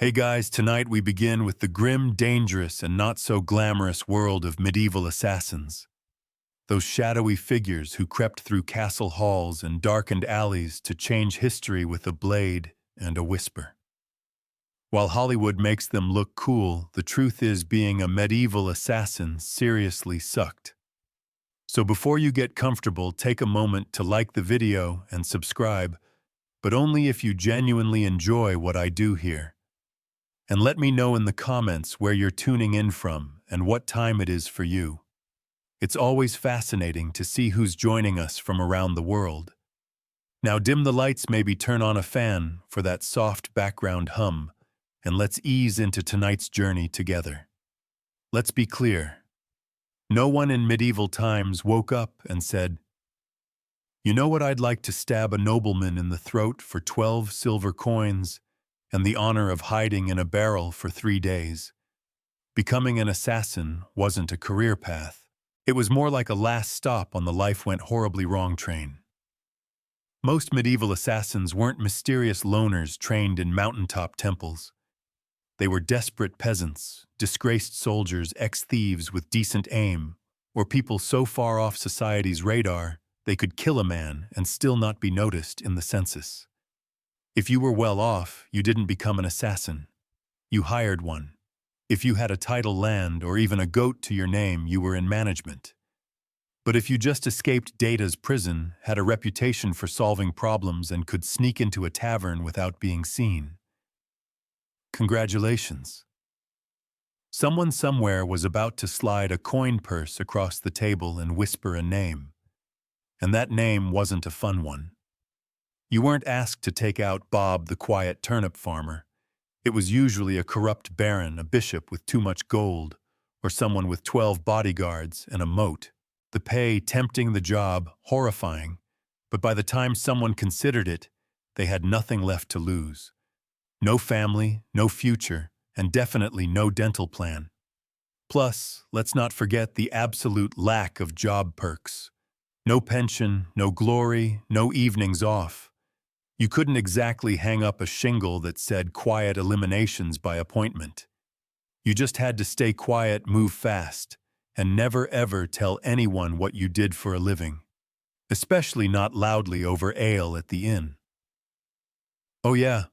Hey guys, tonight we begin with the grim, dangerous, and not so glamorous world of medieval assassins. Those shadowy figures who crept through castle halls and darkened alleys to change history with a blade and a whisper. While Hollywood makes them look cool, the truth is being a medieval assassin seriously sucked. So before you get comfortable, take a moment to like the video and subscribe, but only if you genuinely enjoy what I do here. And let me know in the comments where you're tuning in from and what time it is for you. It's always fascinating to see who's joining us from around the world. Now dim the lights, maybe turn on a fan for that soft background hum, and let's ease into tonight's journey together. Let's be clear. No one in medieval times woke up and said, "You know what, I'd like to stab a nobleman in the throat for 12 silver coins and the honor of hiding in a barrel for 3 days. Becoming an assassin wasn't a career path. It was more like a last stop on the life went horribly wrong train. Most medieval assassins weren't mysterious loners trained in mountaintop temples. They were desperate peasants, disgraced soldiers, ex-thieves with decent aim, or people so far off society's radar they could kill a man and still not be noticed in the census. If you were well off, you didn't become an assassin. You hired one. If you had a title land or even a goat to your name, you were in management. But if you just escaped Data's prison, had a reputation for solving problems, and could sneak into a tavern without being seen, congratulations. Someone somewhere was about to slide a coin purse across the table and whisper a name. And that name wasn't a fun one. You weren't asked to take out Bob the quiet turnip farmer. It was usually a corrupt baron, a bishop with too much gold, or someone with 12 bodyguards and a moat. The pay tempting, the job horrifying, but by the time someone considered it, they had nothing left to lose. No family, no future, and definitely no dental plan. Plus, let's not forget the absolute lack of job perks. No pension, no glory, no evenings off. You couldn't exactly hang up a shingle that said quiet eliminations by appointment. You just had to stay quiet, move fast, and never ever tell anyone what you did for a living, especially not loudly over ale at the inn. Oh yeah,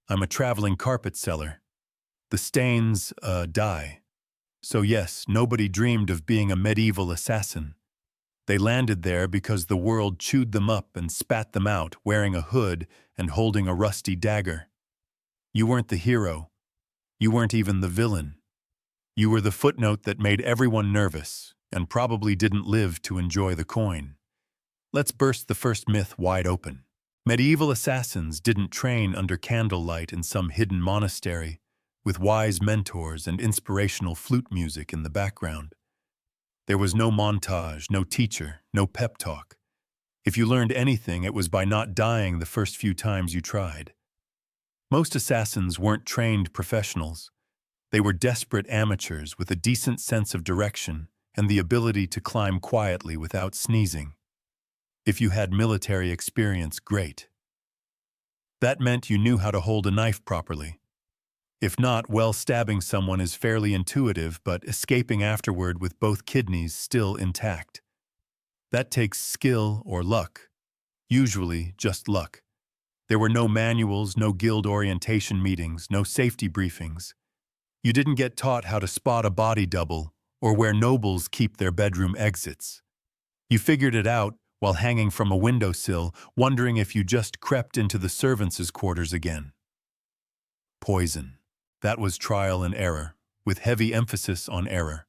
I'm a traveling carpet seller. The stains, dye. So yes, nobody dreamed of being a medieval assassin. They landed there because the world chewed them up and spat them out, wearing a hood and holding a rusty dagger. You weren't the hero. You weren't even the villain. You were the footnote that made everyone nervous and probably didn't live to enjoy the coin. Let's burst the first myth wide open. Medieval assassins didn't train under candlelight in some hidden monastery with wise mentors and inspirational flute music in the background. There was no montage, no teacher, no pep talk. If you learned anything, it was by not dying the first few times you tried. Most assassins weren't trained professionals. They were desperate amateurs with a decent sense of direction and the ability to climb quietly without sneezing. If you had military experience, great. That meant you knew how to hold a knife properly. If not, well, stabbing someone is fairly intuitive, but escaping afterward with both kidneys still intact. That takes skill or luck. Usually just luck. There were no manuals, no guild orientation meetings, no safety briefings. You didn't get taught how to spot a body double or where nobles keep their bedroom exits. You figured it out while hanging from a windowsill, wondering if you just crept into the servants' quarters again. Poison. That was trial and error, with heavy emphasis on error.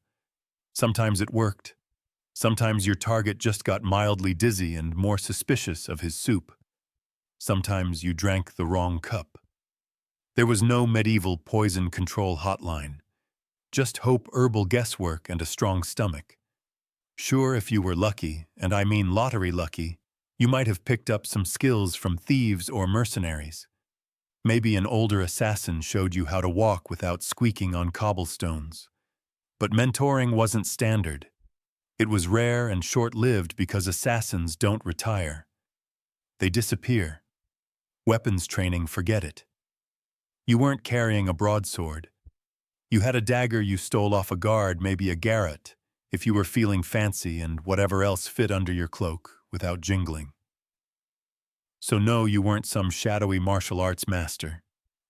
Sometimes it worked. Sometimes your target just got mildly dizzy and more suspicious of his soup. Sometimes you drank the wrong cup. There was no medieval poison control hotline. Just hope, herbal guesswork, and a strong stomach. Sure, if you were lucky, and I mean lottery lucky, you might have picked up some skills from thieves or mercenaries. Maybe an older assassin showed you how to walk without squeaking on cobblestones. But mentoring wasn't standard. It was rare and short-lived because assassins don't retire. They disappear. Weapons training, forget it. You weren't carrying a broadsword. You had a dagger you stole off a guard, maybe a garrote, if you were feeling fancy, and whatever else fit under your cloak without jingling. So no, you weren't some shadowy martial arts master.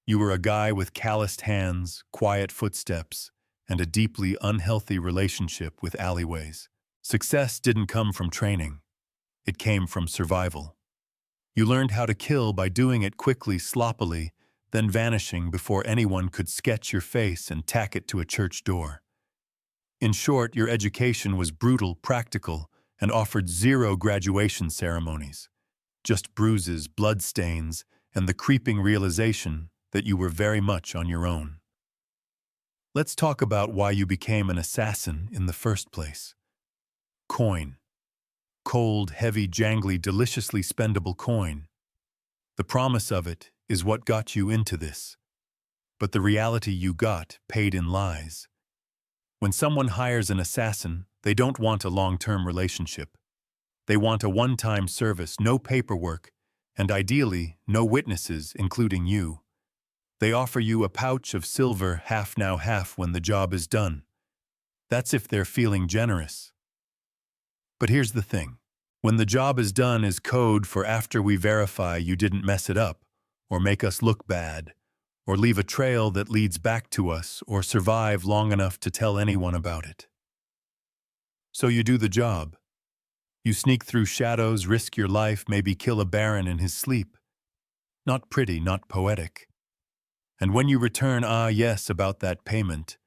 You were a guy with calloused hands, quiet footsteps, and a deeply unhealthy relationship with alleyways. Success didn't come from training. It came from survival. You learned how to kill by doing it quickly, sloppily, then vanishing before anyone could sketch your face and tack it to a church door. In short, your education was brutal, practical, and offered zero graduation ceremonies. Just bruises, bloodstains, and the creeping realization that you were very much on your own. Let's talk about why you became an assassin in the first place. Coin. Cold, heavy, jangly, deliciously spendable coin. The promise of it is what got you into this. But the reality you got paid in lies. When someone hires an assassin, they don't want a long-term relationship. They want a one-time service, no paperwork, and ideally, no witnesses, including you. They offer you a pouch of silver, half now, half when the job is done. That's if they're feeling generous. But here's the thing. When the job is done is code for after we verify you didn't mess it up, or make us look bad, or leave a trail that leads back to us, or survive long enough to tell anyone about it. So you do the job. You sneak through shadows, risk your life, maybe kill a baron in his sleep. Not pretty, not poetic. And when you return, ah yes, about that payment,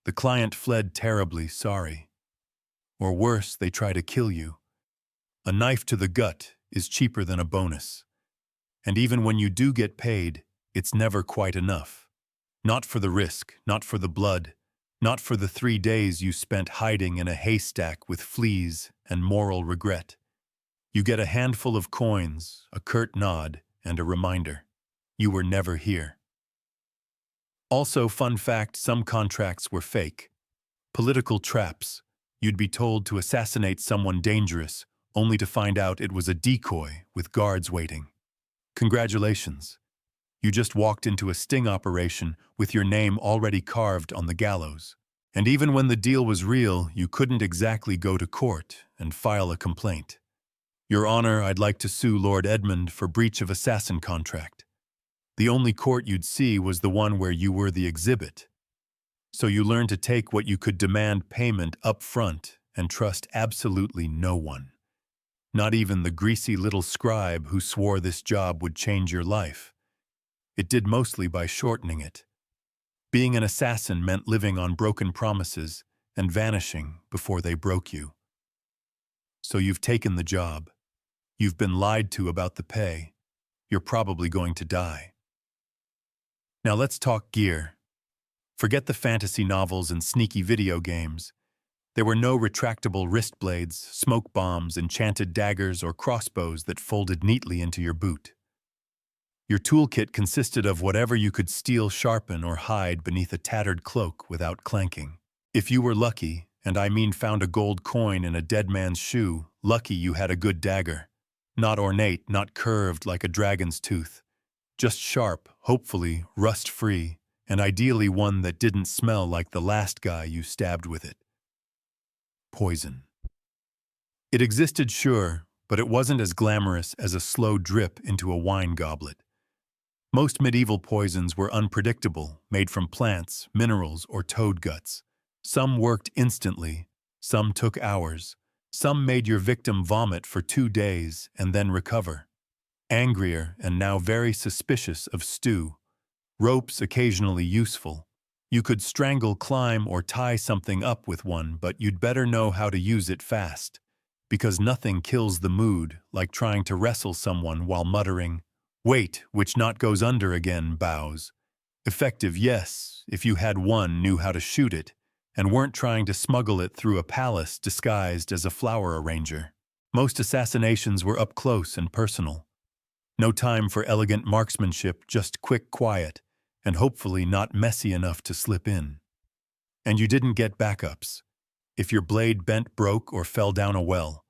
the client fled terribly, sorry. Or worse, they try to kill you. A knife to the gut is cheaper than a bonus. And even when you do get paid, it's never quite enough. Not for the risk, not for the blood, not for the 3 days you spent hiding in a haystack with fleas and moral regret. You get a handful of coins, a curt nod, and a reminder. You were never here. Also, fun fact, some contracts were fake. Political traps. You'd be told to assassinate someone dangerous, only to find out it was a decoy with guards waiting. Congratulations. You just walked into a sting operation with your name already carved on the gallows. And even when the deal was real, you couldn't exactly go to court and file a complaint. Your Honor, I'd like to sue Lord Edmund for breach of assassin contract. The only court you'd see was the one where you were the exhibit. So you learned to take what you could demand payment up front and trust absolutely no one. Not even the greasy little scribe who swore this job would change your life. It did mostly by shortening it. Being an assassin meant living on broken promises and vanishing before they broke you. So you've taken the job. You've been lied to about the pay. You're probably going to die. Now let's talk gear. Forget the fantasy novels and sneaky video games. There were no retractable wrist blades, smoke bombs, enchanted daggers, or crossbows that folded neatly into your boot. Your toolkit consisted of whatever you could steal, sharpen, or hide beneath a tattered cloak without clanking. If you were lucky, and I mean found a gold coin in a dead man's shoe, lucky you had a good dagger. Not ornate, not curved like a dragon's tooth. Just sharp, hopefully rust-free, and ideally one that didn't smell like the last guy you stabbed with it. Poison. It existed, sure, but it wasn't as glamorous as a slow drip into a wine goblet. Most medieval poisons were unpredictable, made from plants, minerals, or toad guts. Some worked instantly, some took hours, some made your victim vomit for 2 days and then recover. Angrier and now very suspicious of stew. Ropes occasionally useful. You could strangle, climb, or tie something up with one, but you'd better know how to use it fast. Because nothing kills the mood like trying to wrestle someone while muttering, "Wait, which knot goes under again, bows." Effective, yes, if you had one, knew how to shoot it, and weren't trying to smuggle it through a palace disguised as a flower arranger. Most assassinations were up close and personal. No time for elegant marksmanship, just quick, quiet, and hopefully not messy enough to slip in. And you didn't get backups. If your blade bent, broke, or fell down a well,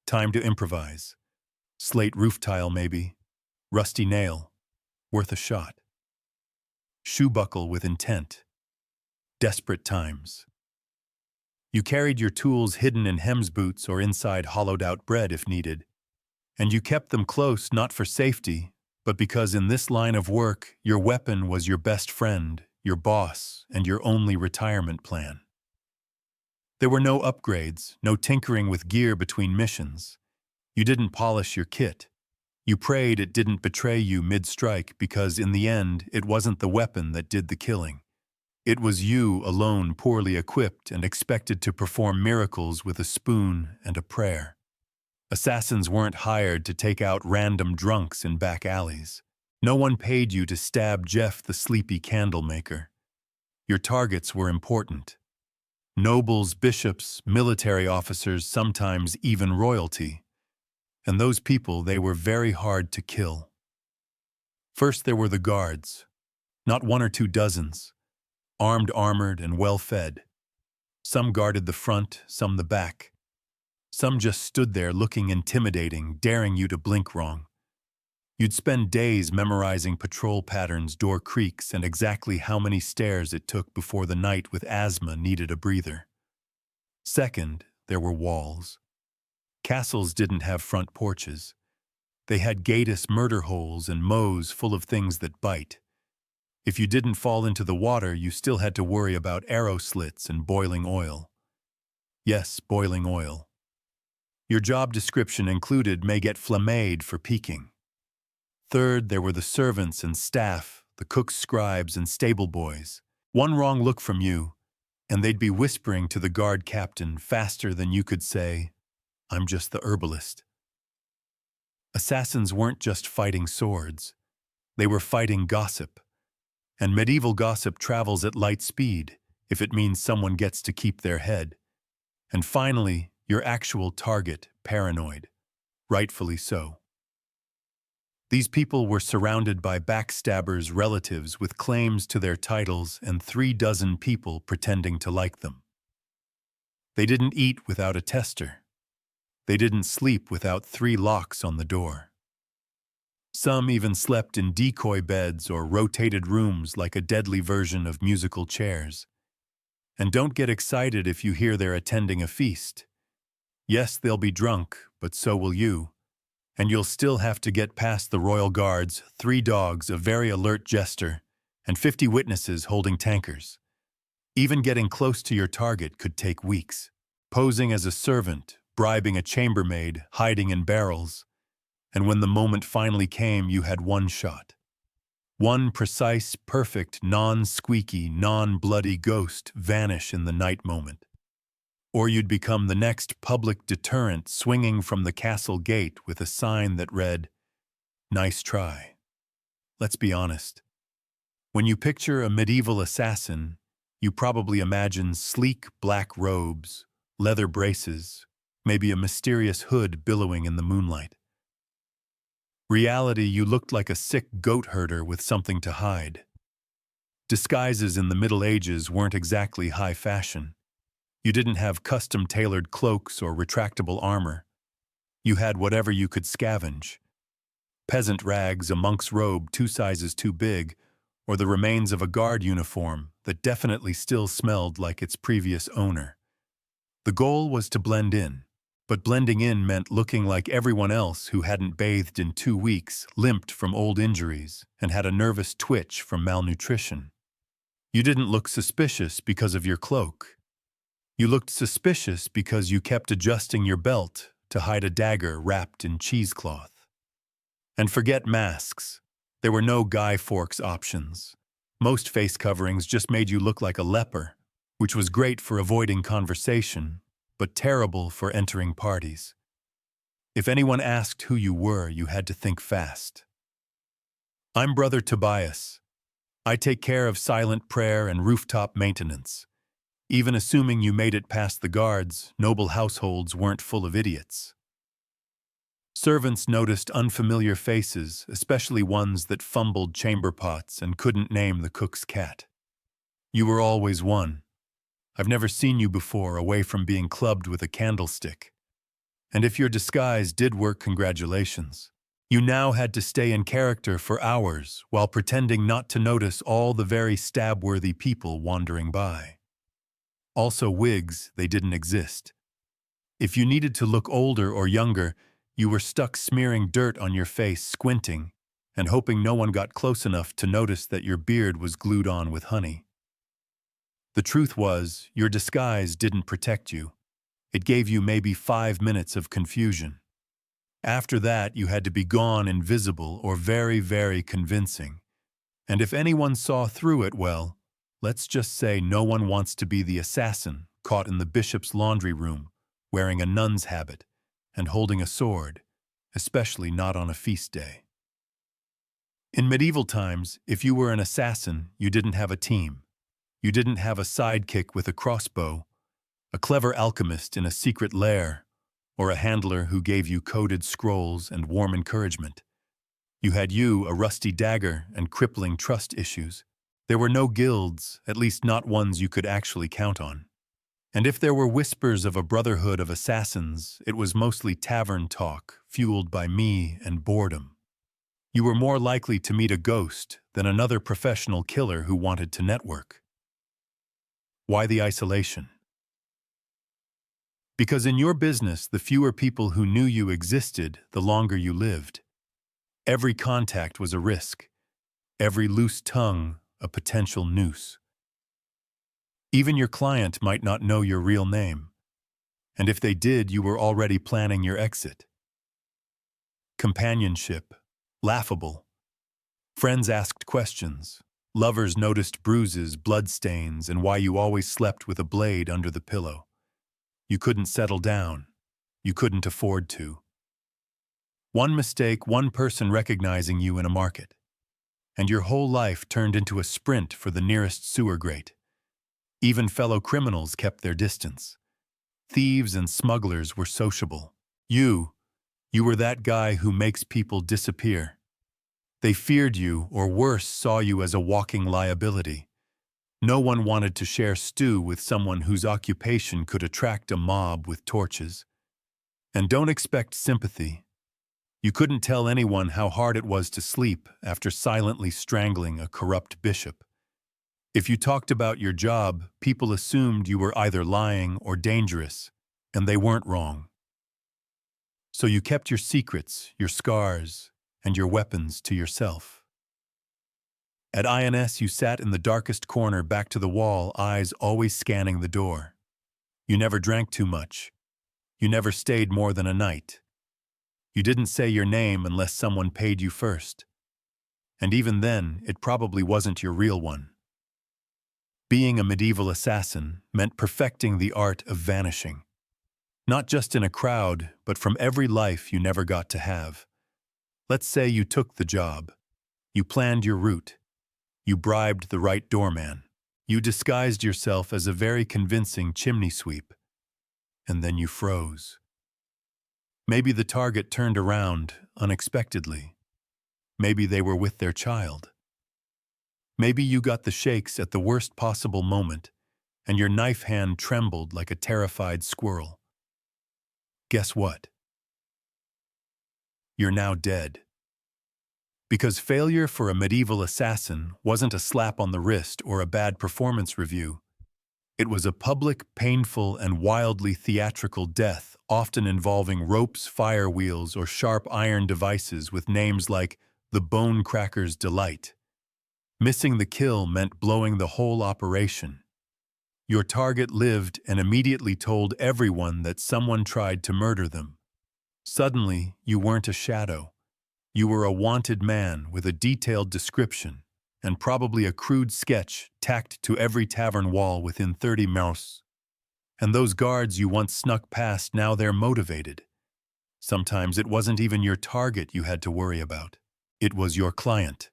time to improvise. Slate roof tile maybe, rusty nail, worth a shot. shoe buckle with intent. Desperate times. You carried your tools hidden in hem's boots or inside hollowed-out bread if needed. And you kept them close not for safety, but because in this line of work, your weapon was your best friend, your boss, and your only retirement plan. There were no upgrades, no tinkering with gear between missions. You didn't polish your kit. You prayed it didn't betray you mid-strike because in the end, it wasn't the weapon that did the killing. It was you alone poorly equipped and expected to perform miracles with a spoon and a prayer. Assassins weren't hired to take out random drunks in back alleys. No one paid you to stab Jeff the sleepy candle maker. Your targets were important. Nobles, bishops, military officers, sometimes even royalty. And those people, they were very hard to kill. First there were the guards. Not one or two dozens. Armed, armored, and well-fed. Some guarded the front, some the back. Some just stood there looking intimidating, daring you to blink wrong. You'd spend days memorizing patrol patterns, door creaks, and exactly how many stairs it took before the knight with asthma needed a breather. Second, there were walls. Castles didn't have front porches. They had gateous murder holes and mows full of things that bite. If you didn't fall into the water, you still had to worry about arrow slits and boiling oil. Yes, boiling oil. Your job description included may get flammed for peeking. Third, there were the servants and staff, the cooks, scribes, and stable boys. One wrong look from you, and they'd be whispering to the guard captain faster than you could say, "I'm just the herbalist." Assassins weren't just fighting swords. They were fighting gossip. And medieval gossip travels at light speed if it means someone gets to keep their head. And finally, your actual target, paranoid. Rightfully so. These people were surrounded by backstabbers' relatives with claims to their titles and 36 people pretending to like them. They didn't eat without a tester. They didn't sleep without 3 locks on the door. Some even slept in decoy beds or rotated rooms like a deadly version of musical chairs. And don't get excited if you hear they're attending a feast. Yes, they'll be drunk, but so will you. And you'll still have to get past the royal guards, 3 dogs, a very alert jester, and 50 witnesses holding tankers. Even getting close to your target could take weeks. Posing as a servant, bribing a chambermaid, hiding in barrels. And when the moment finally came, you had one shot. One precise, perfect, non-squeaky, non-bloody ghost vanish in the night moment. Or you'd become the next public deterrent swinging from the castle gate with a sign that read, "Nice try." Let's be honest. When you picture a medieval assassin, you probably imagine sleek black robes, leather braces, maybe a mysterious hood billowing in the moonlight. Reality, you looked like a sick goat herder with something to hide. Disguises in the Middle Ages weren't exactly high fashion. You didn't have custom-tailored cloaks or retractable armor. You had whatever you could scavenge. Peasant rags, a monk's robe 2 sizes too big, or the remains of a guard uniform that definitely still smelled like its previous owner. The goal was to blend in. But blending in meant looking like everyone else who hadn't bathed in 2 weeks, limped from old injuries, and had a nervous twitch from malnutrition. You didn't look suspicious because of your cloak. You looked suspicious because you kept adjusting your belt to hide a dagger wrapped in cheesecloth. And forget masks. There were no Guy Fawkes options. Most face coverings just made you look like a leper, which was great for avoiding conversation, but terrible for entering parties. If anyone asked who you were, you had to think fast. I'm Brother Tobias. I take care of silent prayer and rooftop maintenance. Even assuming you made it past the guards, noble households weren't full of idiots. Servants noticed unfamiliar faces, especially ones that fumbled chamber pots and couldn't name the cook's cat. You were always one. I've never seen you before away from being clubbed with a candlestick. And if your disguise did work, congratulations. You now had to stay in character for hours while pretending not to notice all the very stab-worthy people wandering by. Also wigs, they didn't exist. If you needed to look older or younger, you were stuck smearing dirt on your face, squinting, and hoping no one got close enough to notice that your beard was glued on with honey. The truth was, your disguise didn't protect you. It gave you maybe 5 minutes of confusion. After that, you had to be gone invisible or very, very convincing. And if anyone saw through it, well, let's just say no one wants to be the assassin caught in the bishop's laundry room, wearing a nun's habit and holding a sword, especially not on a feast day. In medieval times, if you were an assassin, you didn't have a team. You didn't have a sidekick with a crossbow, a clever alchemist in a secret lair, or a handler who gave you coded scrolls and warm encouragement. You had a rusty dagger and crippling trust issues. There were no guilds, at least not ones you could actually count on. And if there were whispers of a brotherhood of assassins, it was mostly tavern talk, fueled by me and boredom. You were more likely to meet a ghost than another professional killer who wanted to network. Why the isolation? Because in your business, the fewer people who knew you existed, the longer you lived. Every contact was a risk. Every loose tongue, a potential noose. Even your client might not know your real name. And if they did, you were already planning your exit. Companionship. Laughable. Friends asked questions. Lovers noticed bruises, bloodstains, and why you always slept with a blade under the pillow. You couldn't settle down. You couldn't afford to. One mistake, one person recognizing you in a market, and your whole life turned into a sprint for the nearest sewer grate. Even fellow criminals kept their distance. Thieves and smugglers were sociable. You were that guy who makes people disappear. They feared you, or worse, saw you as a walking liability. No one wanted to share stew with someone whose occupation could attract a mob with torches. And don't expect sympathy. You couldn't tell anyone how hard it was to sleep after silently strangling a corrupt bishop. If you talked about your job, people assumed you were either lying or dangerous, and they weren't wrong. So you kept your secrets, your scars, and your weapons to yourself. At INS, you sat in the darkest corner back to the wall, eyes always scanning the door. You never drank too much. You never stayed more than a night. You didn't say your name unless someone paid you first. And even then, it probably wasn't your real one. Being a medieval assassin meant perfecting the art of vanishing. Not just in a crowd, but from every life you never got to have. Let's say you took the job. You planned your route. You bribed the right doorman. You disguised yourself as a very convincing chimney sweep. And then you froze. Maybe the target turned around unexpectedly. Maybe they were with their child. Maybe you got the shakes at the worst possible moment, and your knife hand trembled like a terrified squirrel. Guess what? You're now dead. Because failure for a medieval assassin wasn't a slap on the wrist or a bad performance review. It was a public, painful, and wildly theatrical death, often involving ropes, fire wheels, or sharp iron devices with names like the Bone Cracker's Delight. Missing the kill meant blowing the whole operation. Your target lived and immediately told everyone that someone tried to murder them. Suddenly, you weren't a shadow. You were a wanted man with a detailed description and probably a crude sketch tacked to every tavern wall within 30 miles. And those guards you once snuck past, now they're motivated. Sometimes it wasn't even your target you had to worry about. It was your client.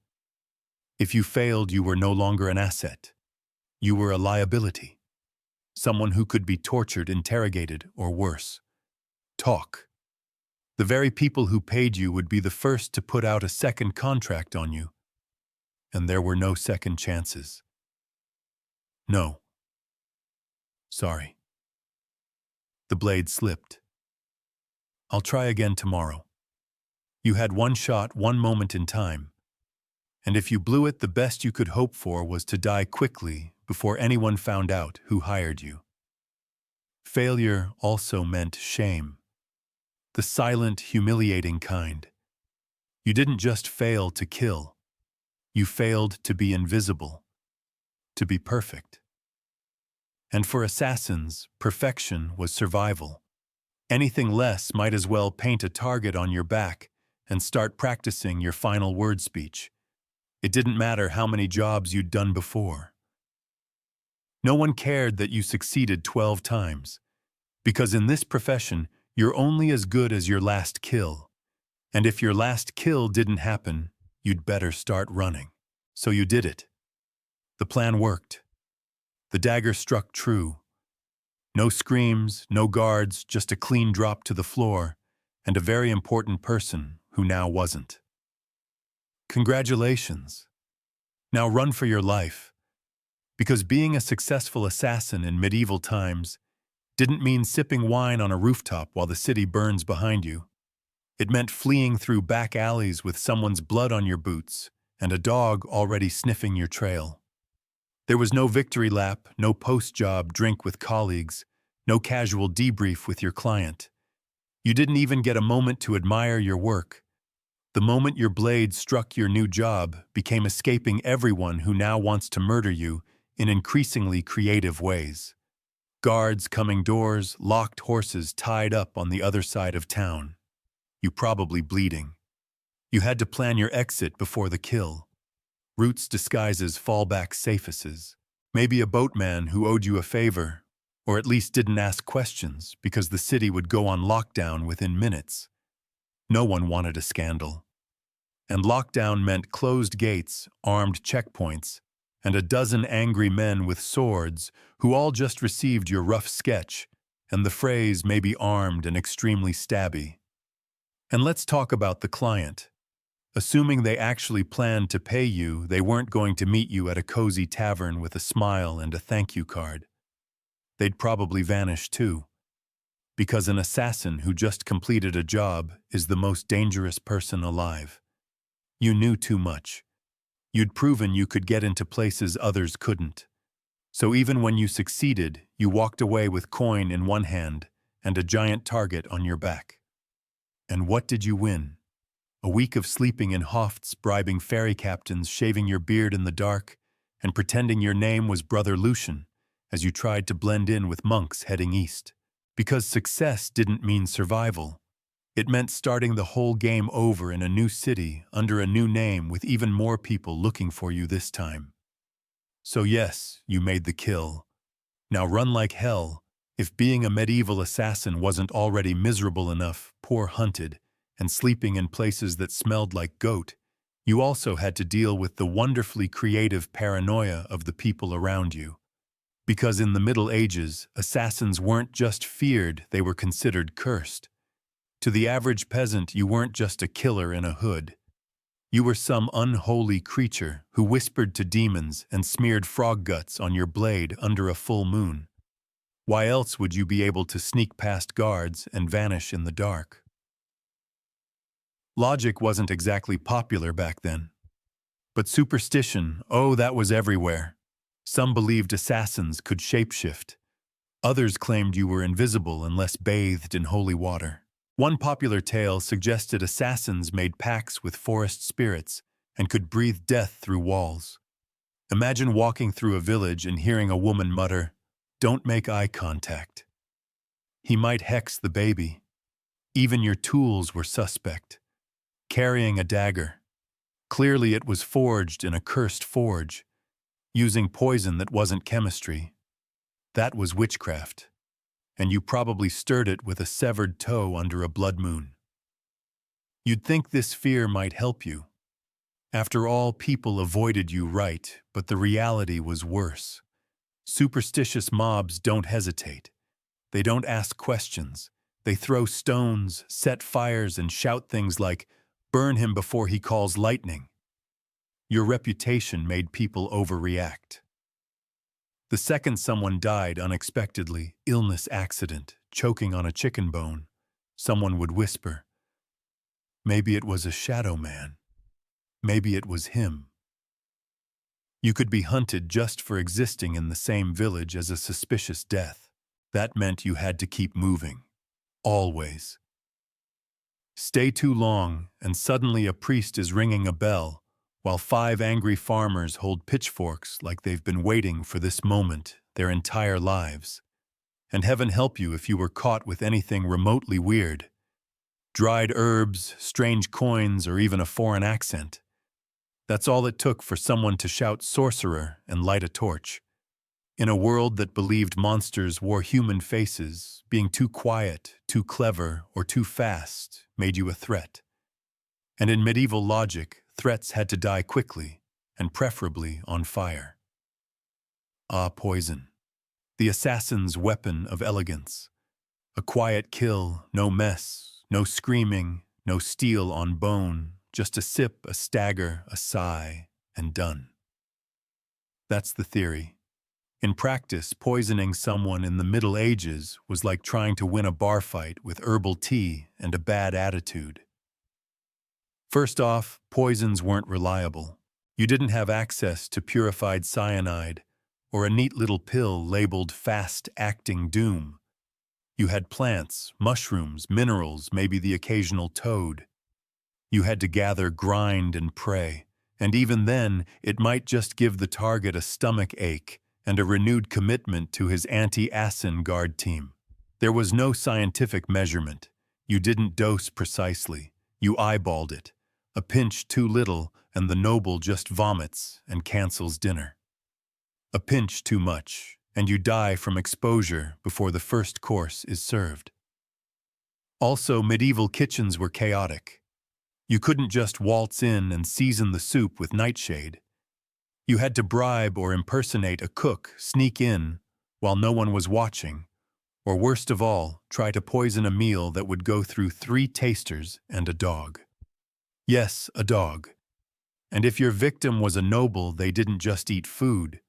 If you failed, you were no longer an asset. You were a liability. Someone who could be tortured, interrogated, or worse. Talk. The very people who paid you would be the first to put out a second contract on you. And there were no second chances. No. Sorry. The blade slipped. I'll try again tomorrow. You had one shot, one moment in time. And if you blew it, the best you could hope for was to die quickly before anyone found out who hired you. Failure also meant shame. The silent, humiliating kind. You didn't just fail to kill. You failed to be invisible, to be perfect. And for assassins, perfection was survival. Anything less might as well paint a target on your back and start practicing your final word speech. It didn't matter how many jobs you'd done before. No one cared that you succeeded 12 times, because in this profession, you're only as good as your last kill. And if your last kill didn't happen, you'd better start running. So you did it. The plan worked. The dagger struck true. No screams, no guards, just a clean drop to the floor, and a very important person who now wasn't. Congratulations. Now run for your life. Because being a successful assassin in medieval times didn't mean sipping wine on a rooftop while the city burns behind you. It meant fleeing through back alleys with someone's blood on your boots and a dog already sniffing your trail. There was no victory lap, no post-job drink with colleagues, no casual debrief with your client. You didn't even get a moment to admire your work. The moment your blade struck your new job became escaping everyone who now wants to murder you in increasingly creative ways. Guards coming doors, locked horses tied up on the other side of town. You probably bleeding. You had to plan your exit before the kill. Routes disguises fallback safenesses. Maybe a boatman who owed you a favor, or at least didn't ask questions because the city would go on lockdown within minutes. No one wanted a scandal. And lockdown meant closed gates, armed checkpoints, and a dozen angry men with swords who all just received your rough sketch and the phrase maybe armed and extremely stabby. And let's talk about the client. Assuming they actually planned to pay you, they weren't going to meet you at a cozy tavern with a smile and a thank you card. They'd probably vanish too. Because an assassin who just completed a job is the most dangerous person alive. You knew too much. You'd proven you could get into places others couldn't. So even when you succeeded, you walked away with coin in one hand and a giant target on your back. And what did you win? A week of sleeping in hofts, bribing ferry captains, shaving your beard in the dark, and pretending your name was Brother Lucian as you tried to blend in with monks heading east. Because success didn't mean survival. It meant starting the whole game over in a new city, under a new name, with even more people looking for you this time. So yes, you made the kill. Now run like hell. If being a medieval assassin wasn't already miserable enough, poor hunted, and sleeping in places that smelled like goat, you also had to deal with the wonderfully creative paranoia of the people around you. Because in the Middle Ages, assassins weren't just feared, they were considered cursed. To the average peasant, you weren't just a killer in a hood. You were some unholy creature who whispered to demons and smeared frog guts on your blade under a full moon. Why else would you be able to sneak past guards and vanish in the dark? Logic wasn't exactly popular back then. But superstition, oh, that was everywhere. Some believed assassins could shapeshift. Others claimed you were invisible unless bathed in holy water. One popular tale suggested assassins made pacts with forest spirits and could breathe death through walls. Imagine walking through a village and hearing a woman mutter, "Don't make eye contact." He might hex the baby. Even your tools were suspect. Carrying a dagger. Clearly it was forged in a cursed forge, using poison that wasn't chemistry. That was witchcraft. And you probably stirred it with a severed toe under a blood moon. You'd think this fear might help you. After all, people avoided you, right, but the reality was worse. Superstitious mobs don't hesitate. They don't ask questions. They throw stones, set fires, and shout things like, "Burn him before he calls lightning." Your reputation made people overreact. The second someone died unexpectedly, illness, accident, choking on a chicken bone, someone would whisper, Maybe it was a shadow man. Maybe it was him. You could be hunted just for existing in the same village as a suspicious death. That meant you had to keep moving. Always. Stay too long, and suddenly a priest is ringing a bell, while 5 angry farmers hold pitchforks like they've been waiting for this moment their entire lives. And heaven help you if you were caught with anything remotely weird. Dried herbs, strange coins, or even a foreign accent. That's all it took for someone to shout sorcerer and light a torch. In a world that believed monsters wore human faces, being too quiet, too clever, or too fast made you a threat. And in medieval logic, threats had to die quickly, and preferably on fire. Ah, poison. The assassin's weapon of elegance. A quiet kill, no mess, no screaming, no steel on bone, just a sip, a stagger, a sigh, and done. That's the theory. In practice, poisoning someone in the Middle Ages was like trying to win a bar fight with herbal tea and a bad attitude. First off, poisons weren't reliable. You didn't have access to purified cyanide or a neat little pill labeled fast-acting doom. You had plants, mushrooms, minerals, maybe the occasional toad. You had to gather, grind, and pray, and even then, it might just give the target a stomach ache and a renewed commitment to his anti-acin guard team. There was no scientific measurement. You didn't dose precisely. You eyeballed it. A pinch too little, and the noble just vomits and cancels dinner. A pinch too much, and you die from exposure before the first course is served. Also, medieval kitchens were chaotic. You couldn't just waltz in and season the soup with nightshade. You had to bribe or impersonate a cook, sneak in while no one was watching, or worst of all, try to poison a meal that would go through 3 tasters and a dog. Yes, a dog. And if your victim was a noble, they didn't just eat food.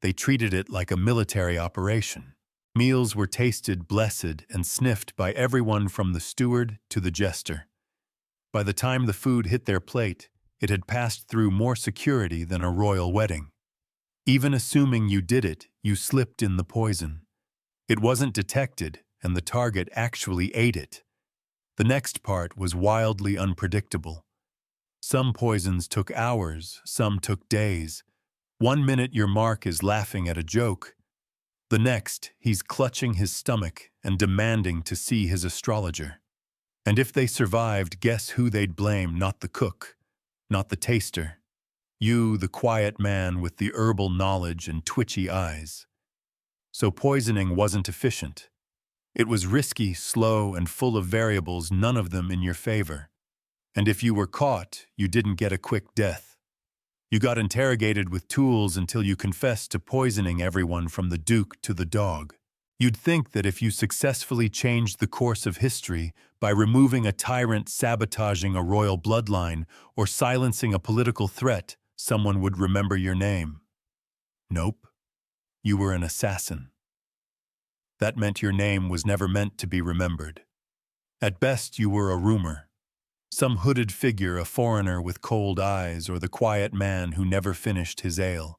They treated it like a military operation. Meals were tasted, blessed, and sniffed by everyone from the steward to the jester. By the time the food hit their plate, it had passed through more security than a royal wedding. Even assuming you did it, you slipped in the poison. It wasn't detected, and the target actually ate it. The next part was wildly unpredictable. Some poisons took hours, some took days. 1 minute your mark is laughing at a joke. The next, he's clutching his stomach and demanding to see his astrologer. And if they survived, guess who they'd blame? Not the cook, not the taster. You, the quiet man with the herbal knowledge and twitchy eyes. So poisoning wasn't efficient. It was risky, slow, and full of variables, none of them in your favor. And if you were caught, you didn't get a quick death. You got interrogated with tools until you confessed to poisoning everyone from the duke to the dog. You'd think that if you successfully changed the course of history by removing a tyrant sabotaging a royal bloodline or silencing a political threat, someone would remember your name. Nope. You were an assassin. That meant your name was never meant to be remembered. At best, you were a rumor. Some hooded figure, a foreigner with cold eyes, or the quiet man who never finished his ale.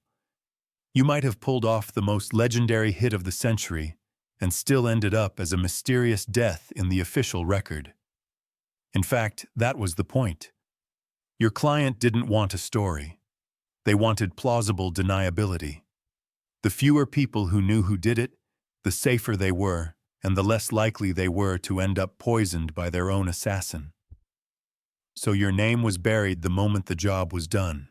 You might have pulled off the most legendary hit of the century and still ended up as a mysterious death in the official record. In fact, that was the point. Your client didn't want a story. They wanted plausible deniability. The fewer people who knew who did it, the safer they were, and the less likely they were to end up poisoned by their own assassin. So your name was buried the moment the job was done.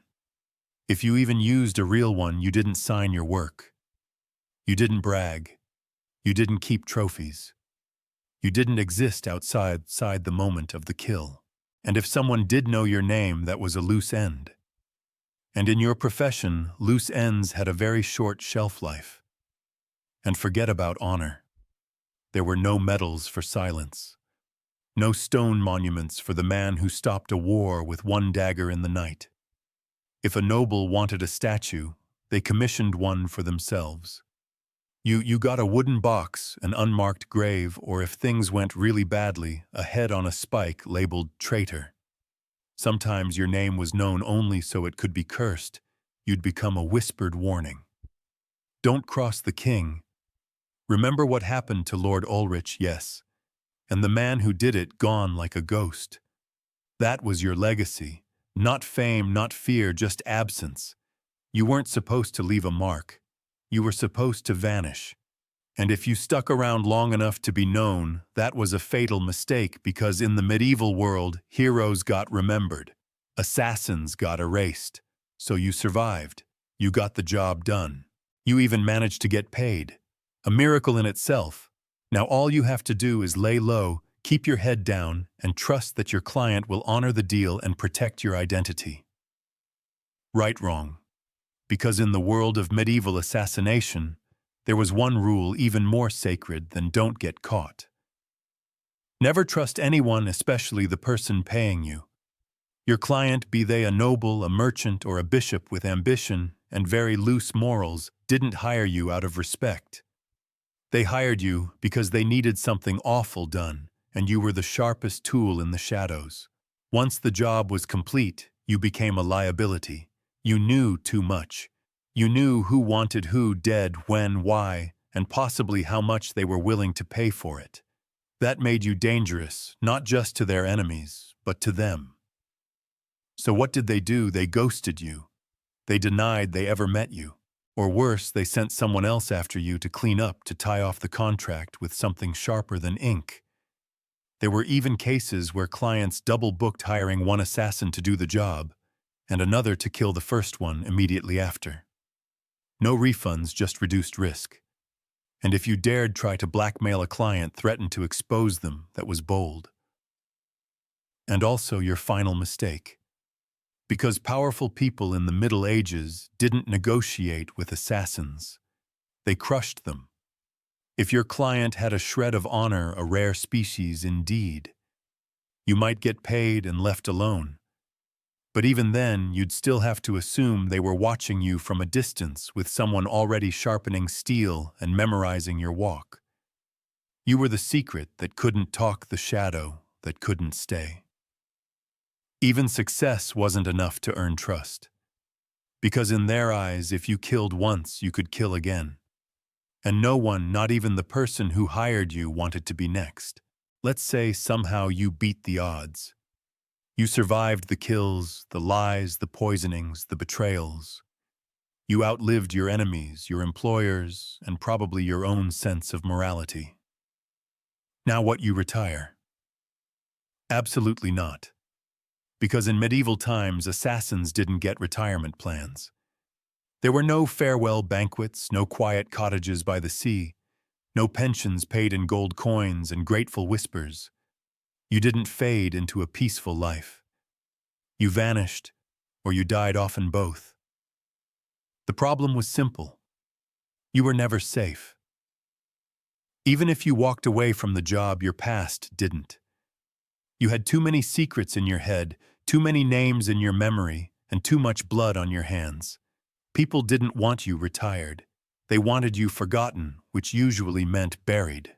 If you even used a real one, you didn't sign your work. You didn't brag. You didn't keep trophies. You didn't exist outside the moment of the kill. And if someone did know your name, that was a loose end. And in your profession, loose ends had a very short shelf life. And forget about honor. There were no medals for silence. No stone monuments for the man who stopped a war with one dagger in the night. If a noble wanted a statue, they commissioned one for themselves. You got a wooden box, an unmarked grave, or if things went really badly, a head on a spike labeled traitor. Sometimes your name was known only so it could be cursed. You'd become a whispered warning. Don't cross the king. Remember what happened to Lord Ulrich, yes. And the man who did it gone like a ghost. That was your legacy. Not fame, not fear, just absence. You weren't supposed to leave a mark. You were supposed to vanish. And if you stuck around long enough to be known, that was a fatal mistake because in the medieval world, heroes got remembered. Assassins got erased. So you survived. You got the job done. You even managed to get paid. A miracle in itself. Now all you have to do is lay low, keep your head down, and trust that your client will honor the deal and protect your identity. Right, wrong. Because in the world of medieval assassination, there was one rule even more sacred than don't get caught. Never trust anyone, especially the person paying you. Your client, be they a noble, a merchant, or a bishop with ambition and very loose morals, didn't hire you out of respect. They hired you because they needed something awful done, and you were the sharpest tool in the shadows. Once the job was complete, you became a liability. You knew too much. You knew who wanted who dead, when, why, and possibly how much they were willing to pay for it. That made you dangerous, not just to their enemies, but to them. So what did they do? They ghosted you. They denied they ever met you. Or worse, they sent someone else after you to clean up, to tie off the contract with something sharper than ink. There were even cases where clients double-booked hiring one assassin to do the job and another to kill the first one immediately after. No refunds, just reduced risk. And if you dared try to blackmail a client, threaten to expose them, that was bold. And also your final mistake. Because powerful people in the Middle Ages didn't negotiate with assassins. They crushed them. If your client had a shred of honor, a rare species indeed, you might get paid and left alone. But even then, you'd still have to assume they were watching you from a distance with someone already sharpening steel and memorizing your walk. You were the secret that couldn't talk, the shadow that couldn't stay. Even success wasn't enough to earn trust. Because in their eyes, if you killed once, you could kill again. And no one, not even the person who hired you, wanted to be next. Let's say somehow you beat the odds. You survived the kills, the lies, the poisonings, the betrayals. You outlived your enemies, your employers, and probably your own sense of morality. Now what, you retire? Absolutely not. Because in medieval times, assassins didn't get retirement plans. There were no farewell banquets, no quiet cottages by the sea, no pensions paid in gold coins and grateful whispers. You didn't fade into a peaceful life. You vanished, or you died, often both. The problem was simple. You were never safe. Even if you walked away from the job, your past didn't. You had too many secrets in your head, too many names in your memory, and too much blood on your hands. People didn't want you retired. They wanted you forgotten, which usually meant buried.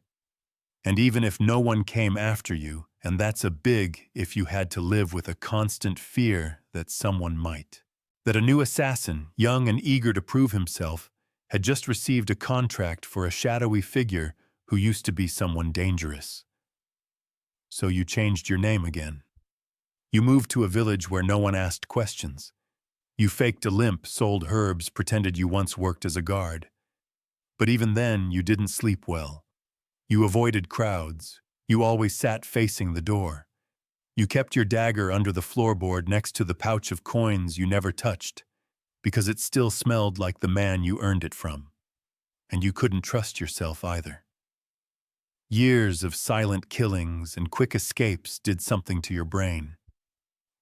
And even if no one came after you, and that's a big if, you had to live with a constant fear that someone might. That a new assassin, young and eager to prove himself, had just received a contract for a shadowy figure who used to be someone dangerous. So you changed your name again. You moved to a village where no one asked questions. You faked a limp, sold herbs, pretended you once worked as a guard. But even then, you didn't sleep well. You avoided crowds. You always sat facing the door. You kept your dagger under the floorboard next to the pouch of coins you never touched, because it still smelled like the man you earned it from. And you couldn't trust yourself either. Years of silent killings and quick escapes did something to your brain.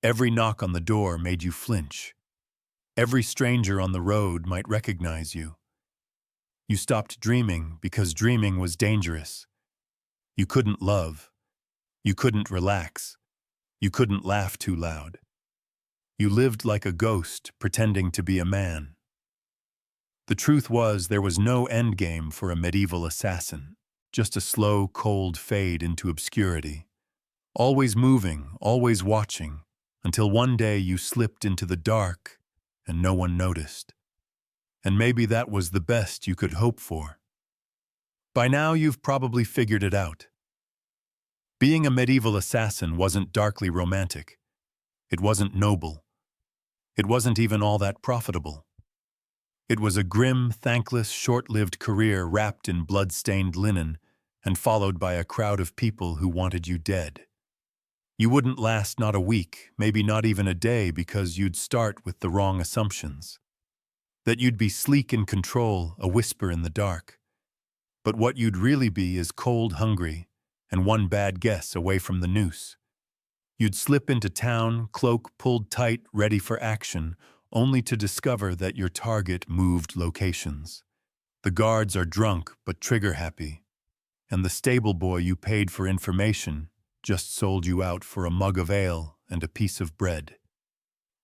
Every knock on the door made you flinch. Every stranger on the road might recognize you. You stopped dreaming because dreaming was dangerous. You couldn't love. You couldn't relax. You couldn't laugh too loud. You lived like a ghost, pretending to be a man. The truth was, there was no endgame for a medieval assassin, just a slow, cold fade into obscurity. Always moving, always watching, until one day you slipped into the dark and no one noticed. And maybe that was the best you could hope for. By now you've probably figured it out. Being a medieval assassin wasn't darkly romantic. It wasn't noble. It wasn't even all that profitable. It was a grim, thankless, short-lived career wrapped in blood-stained linen and followed by a crowd of people who wanted you dead. You wouldn't last not a week, maybe not even a day, because you'd start with the wrong assumptions. That you'd be sleek in control, a whisper in the dark. But what you'd really be is cold, hungry, and one bad guess away from the noose. You'd slip into town, cloak pulled tight, ready for action, only to discover that your target moved locations. The guards are drunk but trigger-happy, and the stable boy you paid for information just sold you out for a mug of ale and a piece of bread.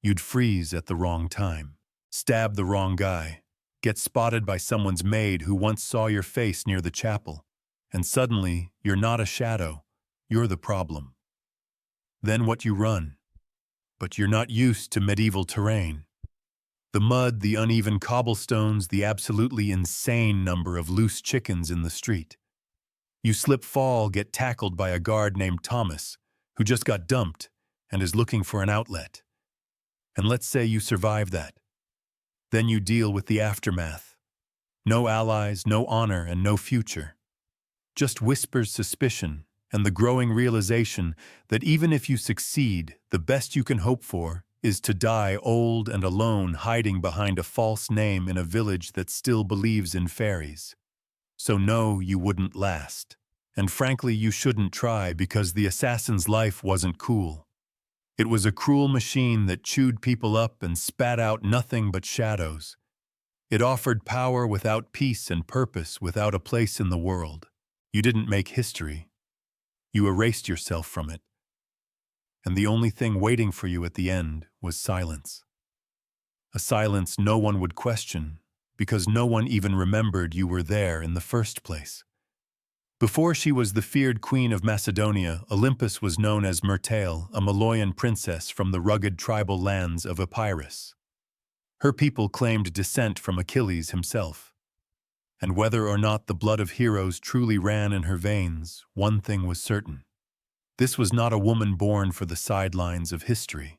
You'd freeze at the wrong time, stab the wrong guy, get spotted by someone's maid who once saw your face near the chapel, and suddenly you're not a shadow, you're the problem. Then what you run? But you're not used to medieval terrain. The mud, the uneven cobblestones, the absolutely insane number of loose chickens in the street. You slip, fall, get tackled by a guard named Thomas, who just got dumped and is looking for an outlet. And let's say you survive that. Then you deal with the aftermath. No allies, no honor, and no future. Just whispers, suspicion, and the growing realization that even if you succeed, the best you can hope for is to die old and alone, hiding behind a false name in a village that still believes in fairies. So no, you wouldn't last. And frankly, you shouldn't try, because the assassin's life wasn't cool. It was a cruel machine that chewed people up and spat out nothing but shadows. It offered power without peace and purpose without a place in the world. You didn't make history. You erased yourself from it. And the only thing waiting for you at the end was silence. A silence no one would question, because no one even remembered you were there in the first place. Before she was the feared queen of Macedonia, Olympus was known as Myrtale, a Maloyan princess from the rugged tribal lands of Epirus. Her people claimed descent from Achilles himself. And whether or not the blood of heroes truly ran in her veins, one thing was certain. This was not a woman born for the sidelines of history.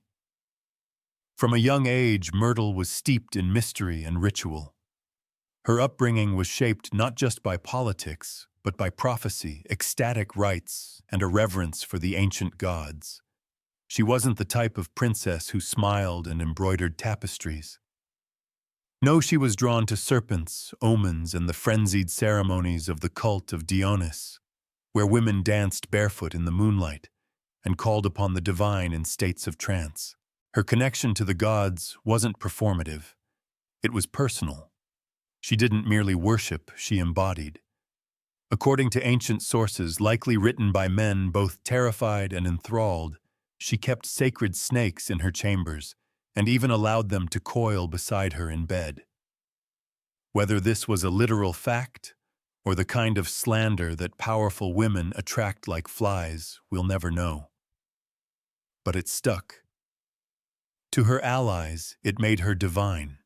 From a young age, Myrtle was steeped in mystery and ritual. Her upbringing was shaped not just by politics, but by prophecy, ecstatic rites, and a reverence for the ancient gods. She wasn't the type of princess who smiled and embroidered tapestries. No, she was drawn to serpents, omens, and the frenzied ceremonies of the cult of Dionysus, where women danced barefoot in the moonlight and called upon the divine in states of trance. Her connection to the gods wasn't performative. It was personal. She didn't merely worship, she embodied. According to ancient sources, likely written by men both terrified and enthralled, she kept sacred snakes in her chambers and even allowed them to coil beside her in bed. Whether this was a literal fact or the kind of slander that powerful women attract like flies, we'll never know. But it stuck. To her allies, it made her divine.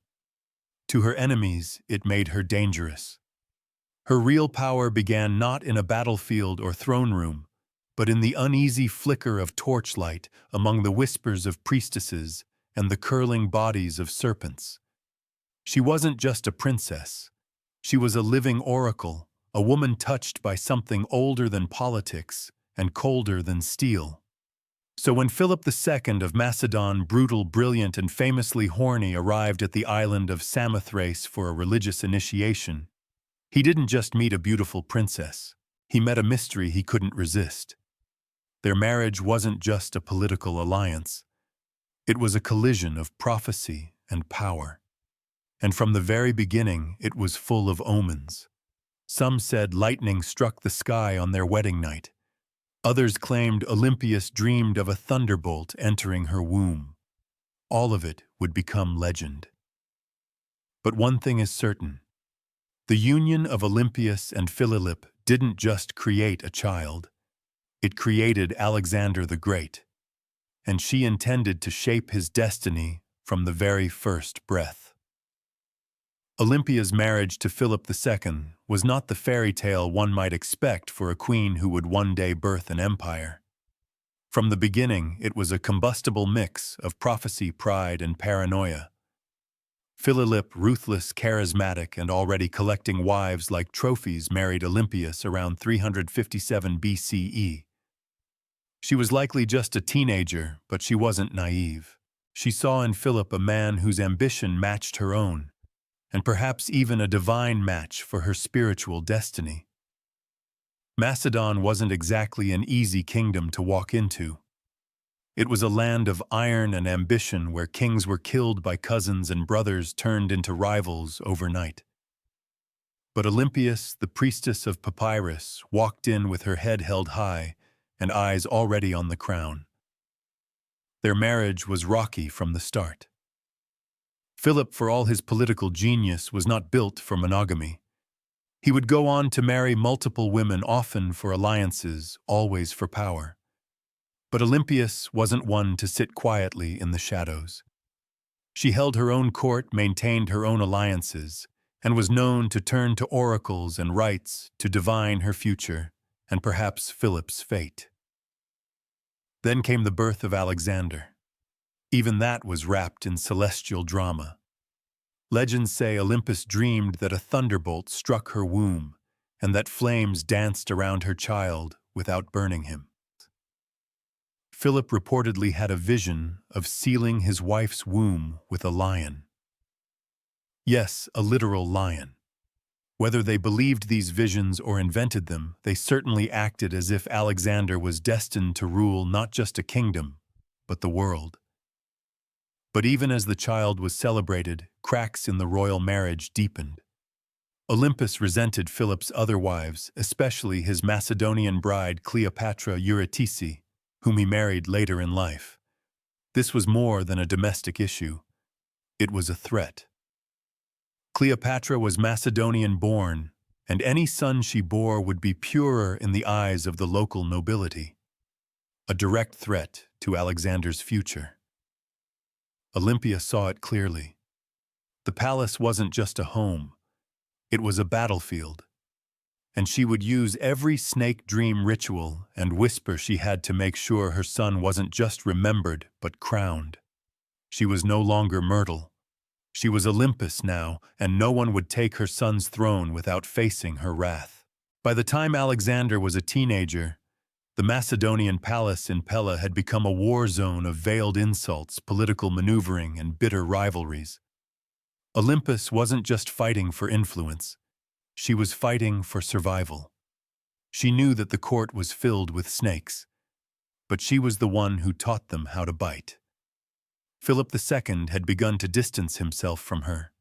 To her enemies, it made her dangerous. Her real power began not in a battlefield or throne room, but in the uneasy flicker of torchlight among the whispers of priestesses and the curling bodies of serpents. She wasn't just a princess. She was a living oracle, a woman touched by something older than politics and colder than steel. So when Philip II of Macedon, brutal, brilliant, and famously horny, arrived at the island of Samothrace for a religious initiation, he didn't just meet a beautiful princess. He met a mystery he couldn't resist. Their marriage wasn't just a political alliance. It was a collision of prophecy and power. And from the very beginning, it was full of omens. Some said lightning struck the sky on their wedding night. Others claimed Olympias dreamed of a thunderbolt entering her womb. All of it would become legend. But one thing is certain. The union of Olympias and Philip didn't just create a child. It created Alexander the Great. and she intended to shape his destiny from the very first breath. Olympia's marriage to Philip II was not the fairy tale one might expect for a queen who would one day birth an empire. From the beginning, it was a combustible mix of prophecy, pride, and paranoia. Philip, ruthless, charismatic, and already collecting wives like trophies, married Olympias around 357 BCE. She was likely just a teenager, but she wasn't naive. She saw in Philip a man whose ambition matched her own, and perhaps even a divine match for her spiritual destiny. Macedon wasn't exactly an easy kingdom to walk into. It was a land of iron and ambition where kings were killed by cousins and brothers turned into rivals overnight. But Olympias, the priestess of Papyrus, walked in with her head held high and eyes already on the crown. Their marriage was rocky from the start. Philip, for all his political genius, was not built for monogamy. He would go on to marry multiple women, often for alliances, always for power. But Olympias wasn't one to sit quietly in the shadows. She held her own court, maintained her own alliances, and was known to turn to oracles and rites to divine her future and perhaps Philip's fate. Then came the birth of Alexander. Even that was wrapped in celestial drama. Legends say Olympus dreamed that a thunderbolt struck her womb and that flames danced around her child without burning him. Philip reportedly had a vision of sealing his wife's womb with a lion. Yes, a literal lion. Whether they believed these visions or invented them, they certainly acted as if Alexander was destined to rule not just a kingdom, but the world. But even as the child was celebrated, cracks in the royal marriage deepened. Olympus resented Philip's other wives, especially his Macedonian bride Cleopatra Eurydice, whom he married later in life. This was more than a domestic issue. It was a threat. Cleopatra was Macedonian-born, and any son she bore would be purer in the eyes of the local nobility. A direct threat to Alexander's future. Olympia saw it clearly. The palace wasn't just a home. It was a battlefield. And she would use every snake dream ritual and whisper she had to make sure her son wasn't just remembered but crowned. She was no longer Myrtle. She was Olympus now, and no one would take her son's throne without facing her wrath. By the time Alexander was a teenager, the Macedonian palace in Pella had become a war zone of veiled insults, political maneuvering, and bitter rivalries. Olympus wasn't just fighting for influence. She was fighting for survival. She knew that the court was filled with snakes, but she was the one who taught them how to bite. Philip II had begun to distance himself from her.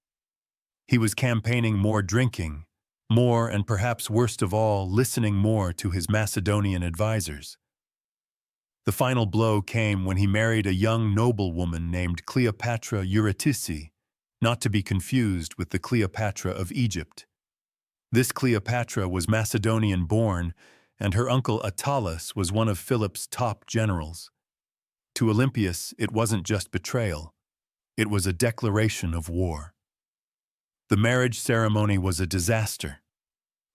He was campaigning more drinking, more and perhaps worst of all, listening more to his Macedonian advisors. The final blow came when he married a young noblewoman named Cleopatra Eurydice, not to be confused with the Cleopatra of Egypt. This Cleopatra was Macedonian-born, and her uncle Attalus was one of Philip's top generals. To Olympias, it wasn't just betrayal. It was a declaration of war. The marriage ceremony was a disaster.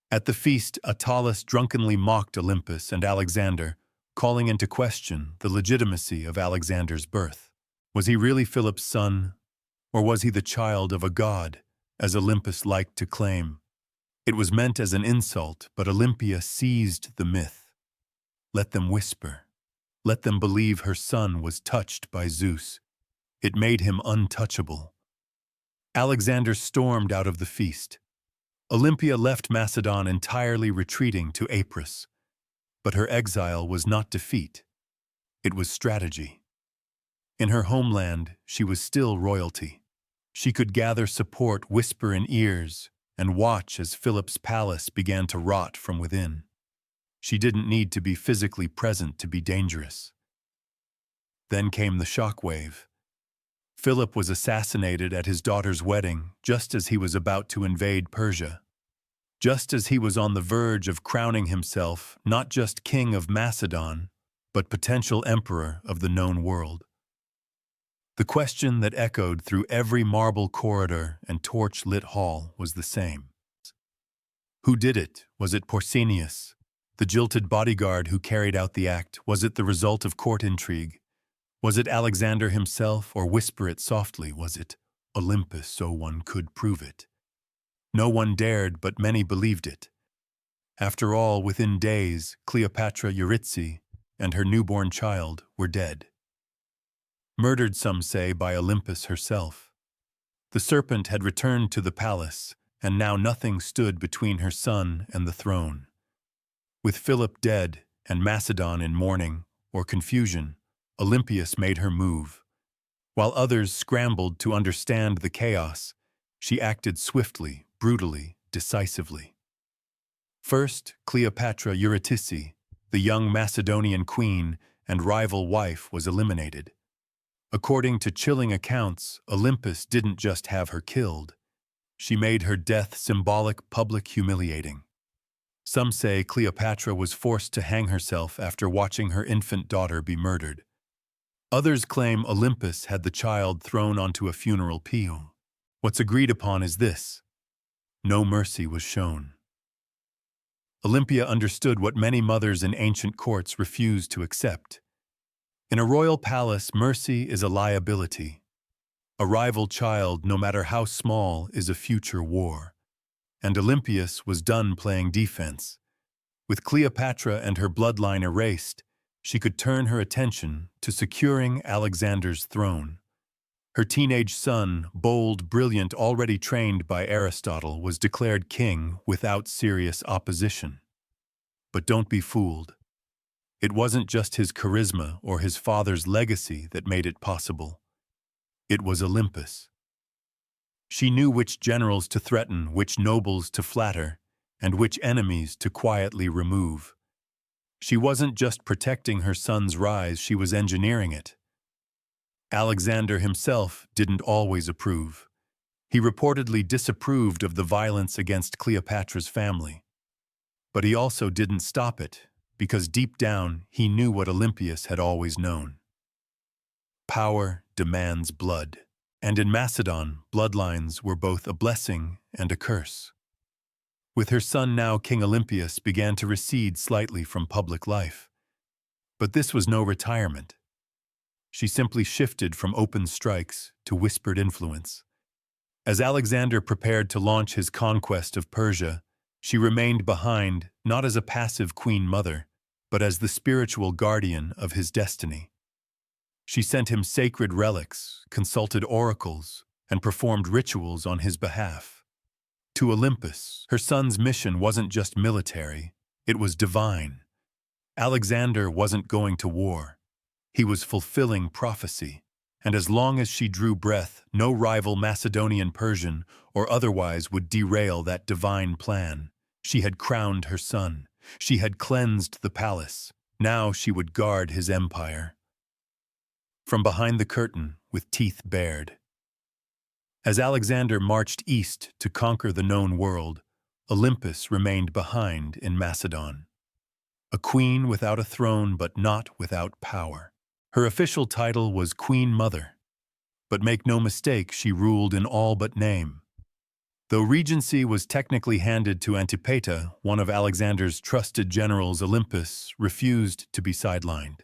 At the feast, Attalus drunkenly mocked Olympus and Alexander, calling into question the legitimacy of Alexander's birth. Was he really Philip's son, or was he the child of a god, as Olympus liked to claim? It was meant as an insult, but Olympia seized the myth. Let them whisper. Let them believe her son was touched by Zeus. It made him untouchable. Alexander stormed out of the feast. Olympia left Macedon entirely, retreating to Apris. But her exile was not defeat. It was strategy. In her homeland, she was still royalty. She could gather support, whisper in ears, and watch as Philip's palace began to rot from within. She didn't need to be physically present to be dangerous. Then came the shockwave. Philip was assassinated at his daughter's wedding just as he was about to invade Persia. Just as he was on the verge of crowning himself not just king of Macedon, but potential emperor of the known world. The question that echoed through every marble corridor and torch-lit hall was the same. Who did it? Was it Porcenius, the jilted bodyguard who carried out the act? Was it the result of court intrigue? Was it Alexander himself, or whisper it softly, was it Olympus, so one could prove it? No one dared, but many believed it. After all, within days, Cleopatra Eurydice and her newborn child were dead. Murdered, some say, by Olympus herself. The serpent had returned to the palace, and now nothing stood between her son and the throne. With Philip dead and Macedon in mourning or confusion, Olympias made her move. While others scrambled to understand the chaos, she acted swiftly, brutally, decisively. First, Cleopatra Eurydice, the young Macedonian queen and rival wife, was eliminated. According to chilling accounts, Olympus didn't just have her killed. She made her death symbolic, public, humiliating. Some say Cleopatra was forced to hang herself after watching her infant daughter be murdered. Others claim Olympus had the child thrown onto a funeral pyre. What's agreed upon is this: no mercy was shown. Olympia understood what many mothers in ancient courts refused to accept. In a royal palace, mercy is a liability. A rival child, no matter how small, is a future war. And Olympias was done playing defense. With Cleopatra and her bloodline erased, she could turn her attention to securing Alexander's throne. Her teenage son, bold, brilliant, already trained by Aristotle, was declared king without serious opposition. But don't be fooled. It wasn't just his charisma or his father's legacy that made it possible. It was Olympus. She knew which generals to threaten, which nobles to flatter, and which enemies to quietly remove. She wasn't just protecting her son's rise, she was engineering it. Alexander himself didn't always approve. He reportedly disapproved of the violence against Cleopatra's family. But he also didn't stop it, because deep down he knew what Olympias had always known. Power demands blood, and in Macedon, bloodlines were both a blessing and a curse. With her son now, King Olympias began to recede slightly from public life. But this was no retirement. She simply shifted from open strikes to whispered influence. As Alexander prepared to launch his conquest of Persia, she remained behind not as a passive queen mother, but as the spiritual guardian of his destiny. She sent him sacred relics, consulted oracles, and performed rituals on his behalf. To Olympus, her son's mission wasn't just military, it was divine. Alexander wasn't going to war. He was fulfilling prophecy, and as long as she drew breath, no rival Macedonian, Persian, or otherwise would derail that divine plan. She had crowned her son. She had cleansed the palace. Now she would guard his empire. From behind the curtain, with teeth bared. As Alexander marched east to conquer the known world, Olympus remained behind in Macedon. A queen without a throne, but not without power. Her official title was Queen Mother. But make no mistake, she ruled in all but name. Though regency was technically handed to Antipater, one of Alexander's trusted generals, Olympus refused to be sidelined.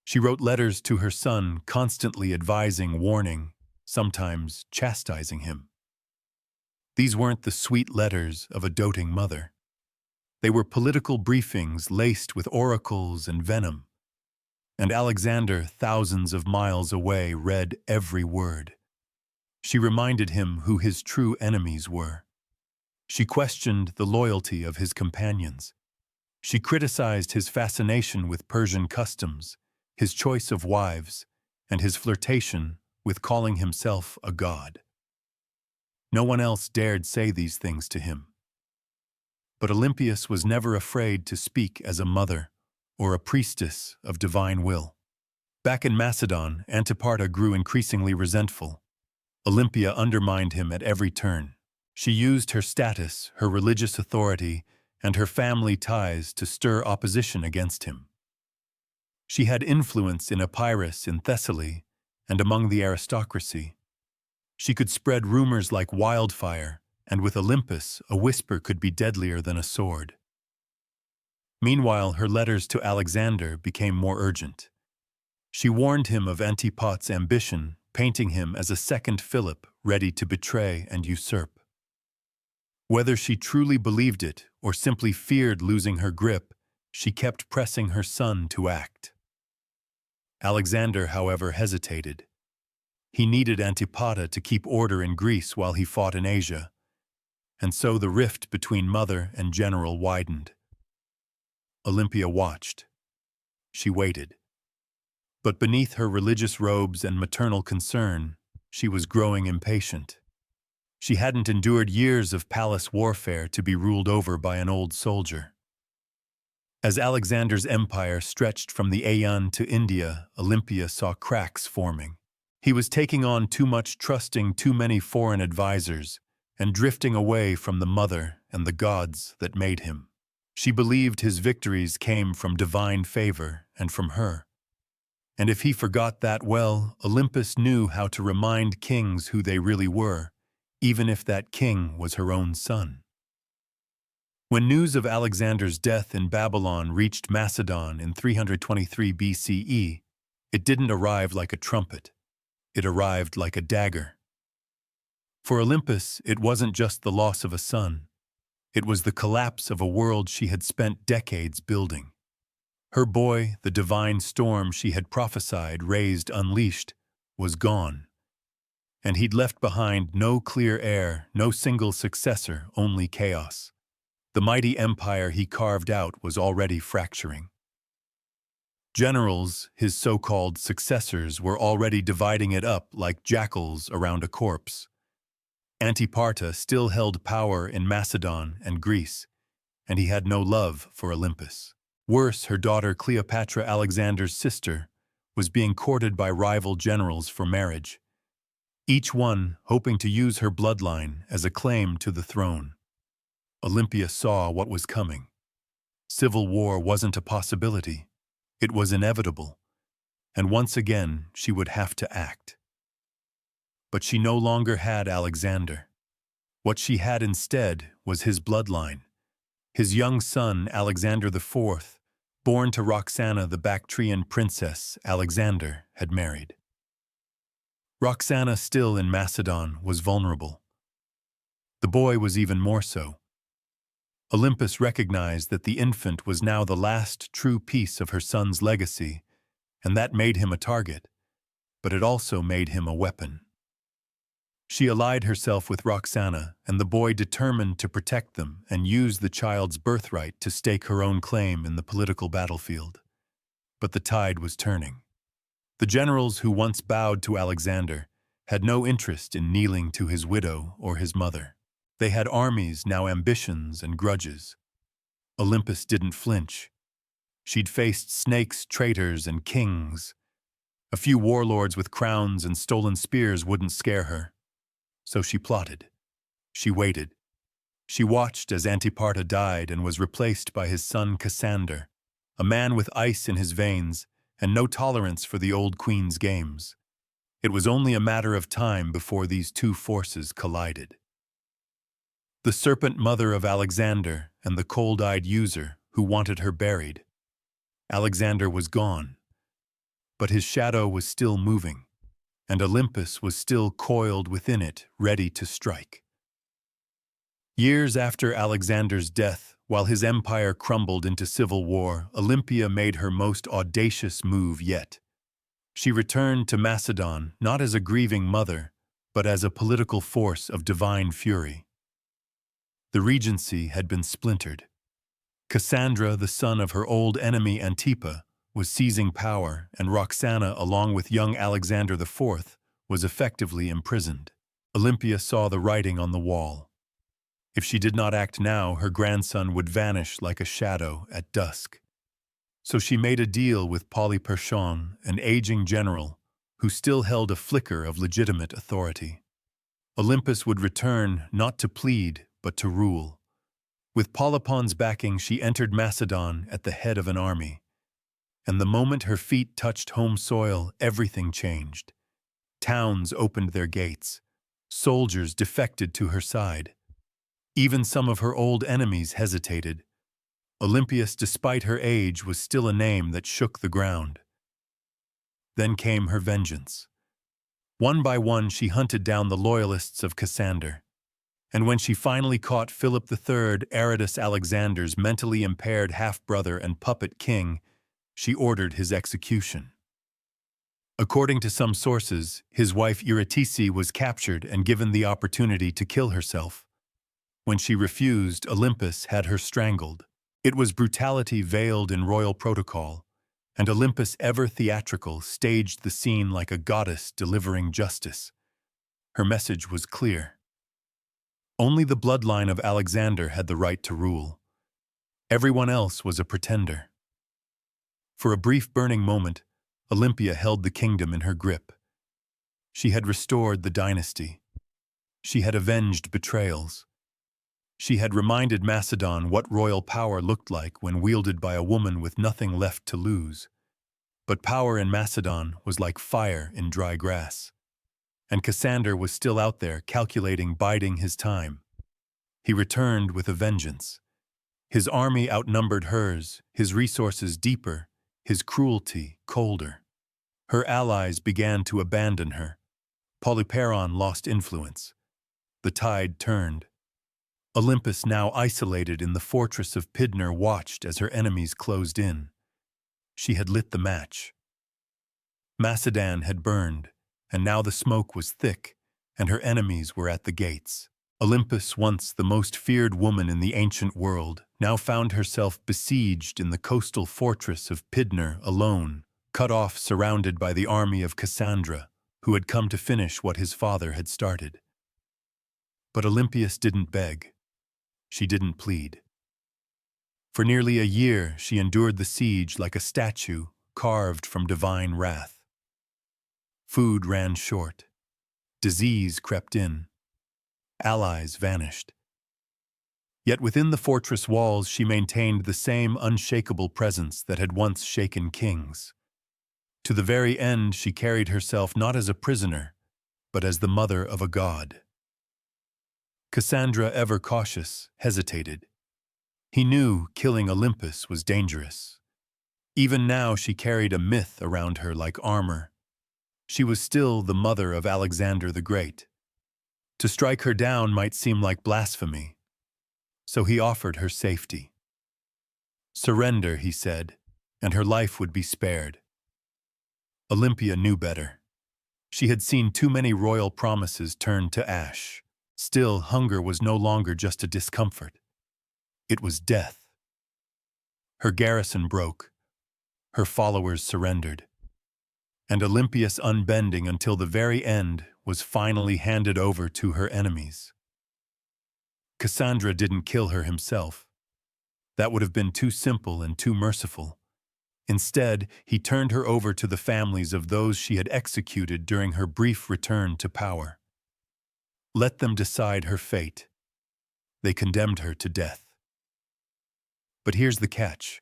She wrote letters to her son, constantly advising, warning, sometimes chastising him. These weren't the sweet letters of a doting mother. They were political briefings laced with oracles and venom. And Alexander, thousands of miles away, read every word. She reminded him who his true enemies were. She questioned the loyalty of his companions. She criticized his fascination with Persian customs, his choice of wives, and his flirtation with calling himself a god. No one else dared say these things to him. But Olympias was never afraid to speak as a mother or a priestess of divine will. Back in Macedon, Antipater grew increasingly resentful. Olympia undermined him at every turn. She used her status, her religious authority, and her family ties to stir opposition against him. She had influence in Epirus in Thessaly and among the aristocracy. She could spread rumors like wildfire, and with Olympus, a whisper could be deadlier than a sword. Meanwhile, her letters to Alexander became more urgent. She warned him of Antipat's ambition, painting him as a second Philip ready to betray and usurp. Whether she truly believed it or simply feared losing her grip, she kept pressing her son to act. Alexander, however, hesitated. He needed Antipater to keep order in Greece while he fought in Asia, and so the rift between mother and general widened. Olympia watched. She waited. But beneath her religious robes and maternal concern, she was growing impatient. She hadn't endured years of palace warfare to be ruled over by an old soldier. As Alexander's empire stretched from the Aegean to India, Olympia saw cracks forming. He was taking on too much, trusting too many foreign advisors, and drifting away from the mother and the gods that made him. She believed his victories came from divine favor and from her. And if he forgot that, well, Olympus knew how to remind kings who they really were, even if that king was her own son. When news of Alexander's death in Babylon reached Macedon in 323 BCE, it didn't arrive like a trumpet. It arrived like a dagger. For Olympus, it wasn't just the loss of a son. It was the collapse of a world she had spent decades building. Her boy, the divine storm she had prophesied, raised, unleashed, was gone. And he'd left behind no clear heir, no single successor, only chaos. The mighty empire he carved out was already fracturing. Generals, his so-called successors, were already dividing it up like jackals around a corpse. Antipater still held power in Macedon and Greece, and he had no love for Olympus. Worse, her daughter Cleopatra, Alexander's sister, was being courted by rival generals for marriage, each one hoping to use her bloodline as a claim to the throne. Olympia saw what was coming. Civil war wasn't a possibility. It was inevitable, and once again she would have to act. But she no longer had Alexander. What she had instead was his bloodline. His young son, Alexander IV, born to Roxana, the Bactrian princess Alexander had married. Roxana, still in Macedon, was vulnerable. The boy was even more so. Olympus recognized that the infant was now the last true piece of her son's legacy, and that made him a target, but it also made him a weapon. She allied herself with Roxana, and the boy determined to protect them and use the child's birthright to stake her own claim in the political battlefield. But the tide was turning. The generals who once bowed to Alexander had no interest in kneeling to his widow or his mother. They had armies, now ambitions and grudges. Olympus didn't flinch. She'd faced snakes, traitors, and kings. A few warlords with crowns and stolen spears wouldn't scare her. So she plotted. She waited. She watched as Antipater died and was replaced by his son Cassander, a man with ice in his veins and no tolerance for the old queen's games. It was only a matter of time before these two forces collided. The serpent mother of Alexander and the cold-eyed user who wanted her buried. Alexander was gone, but his shadow was still moving, and Olympus was still coiled within it, ready to strike. Years after Alexander's death, while his empire crumbled into civil war, Olympia made her most audacious move yet. She returned to Macedon not as a grieving mother, but as a political force of divine fury. The regency had been splintered. Cassandra, the son of her old enemy Antipa, was seizing power, and Roxana, along with young Alexander IV, was effectively imprisoned. Olympia saw the writing on the wall. If she did not act now, her grandson would vanish like a shadow at dusk. So she made a deal with Polyperchon, an aging general, who still held a flicker of legitimate authority. Olympus would return not to plead, but to rule. With Polypon's backing, she entered Macedon at the head of an army. And the moment her feet touched home soil, everything changed. Towns opened their gates. Soldiers defected to her side. Even some of her old enemies hesitated. Olympias, despite her age, was still a name that shook the ground. Then came her vengeance. One by one, she hunted down the loyalists of Cassander. And when she finally caught Philip III, Aradus Alexander's mentally impaired half-brother and puppet king, she ordered his execution. According to some sources, his wife Eurydice was captured and given the opportunity to kill herself. When she refused, Olympus had her strangled. It was brutality veiled in royal protocol, and Olympus, ever theatrical, staged the scene like a goddess delivering justice. Her message was clear. Only the bloodline of Alexander had the right to rule. Everyone else was a pretender. For a brief burning moment, Olympia held the kingdom in her grip. She had restored the dynasty. She had avenged betrayals. She had reminded Macedon what royal power looked like when wielded by a woman with nothing left to lose. But power in Macedon was like fire in dry grass. And Cassander was still out there, calculating, biding his time. He returned with a vengeance. His army outnumbered hers, his resources deeper, his cruelty colder. Her allies began to abandon her. Polyparon lost influence. The tide turned. Olympus, now isolated in the fortress of Pydna, watched as her enemies closed in. She had lit the match. Macedon had burned, and now the smoke was thick, and her enemies were at the gates. Olympus, once the most feared woman in the ancient world, now found herself besieged in the coastal fortress of Pydna alone, cut off, surrounded by the army of Cassandra, who had come to finish what his father had started. But Olympias didn't beg. She didn't plead. For nearly a year, she endured the siege like a statue carved from divine wrath. Food ran short. Disease crept in. Allies vanished. Yet within the fortress walls, she maintained the same unshakable presence that had once shaken kings. To the very end, she carried herself not as a prisoner, but as the mother of a god. Cassandra, ever cautious, hesitated. He knew killing Olympus was dangerous. Even now she carried a myth around her like armor. She was still the mother of Alexander the Great. To strike her down might seem like blasphemy. So he offered her safety. Surrender, he said, and her life would be spared. Olympia knew better. She had seen too many royal promises turn to ash. Still, hunger was no longer just a discomfort. It was death. Her garrison broke. Her followers surrendered. And Olympias, unbending until the very end, was finally handed over to her enemies. Cassandra didn't kill her himself. That would have been too simple and too merciful. Instead, he turned her over to the families of those she had executed during her brief return to power. Let them decide her fate. They condemned her to death. But here's the catch.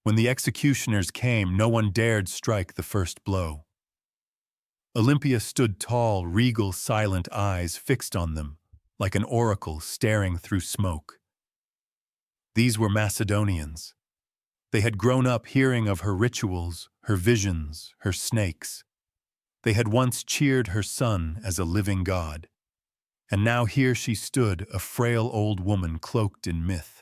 When the executioners came, no one dared strike the first blow. Olympia stood tall, regal, silent, eyes fixed on them, like an oracle staring through smoke. These were Macedonians. They had grown up hearing of her rituals, her visions, her snakes. They had once cheered her son as a living god. And now here she stood, a frail old woman cloaked in myth.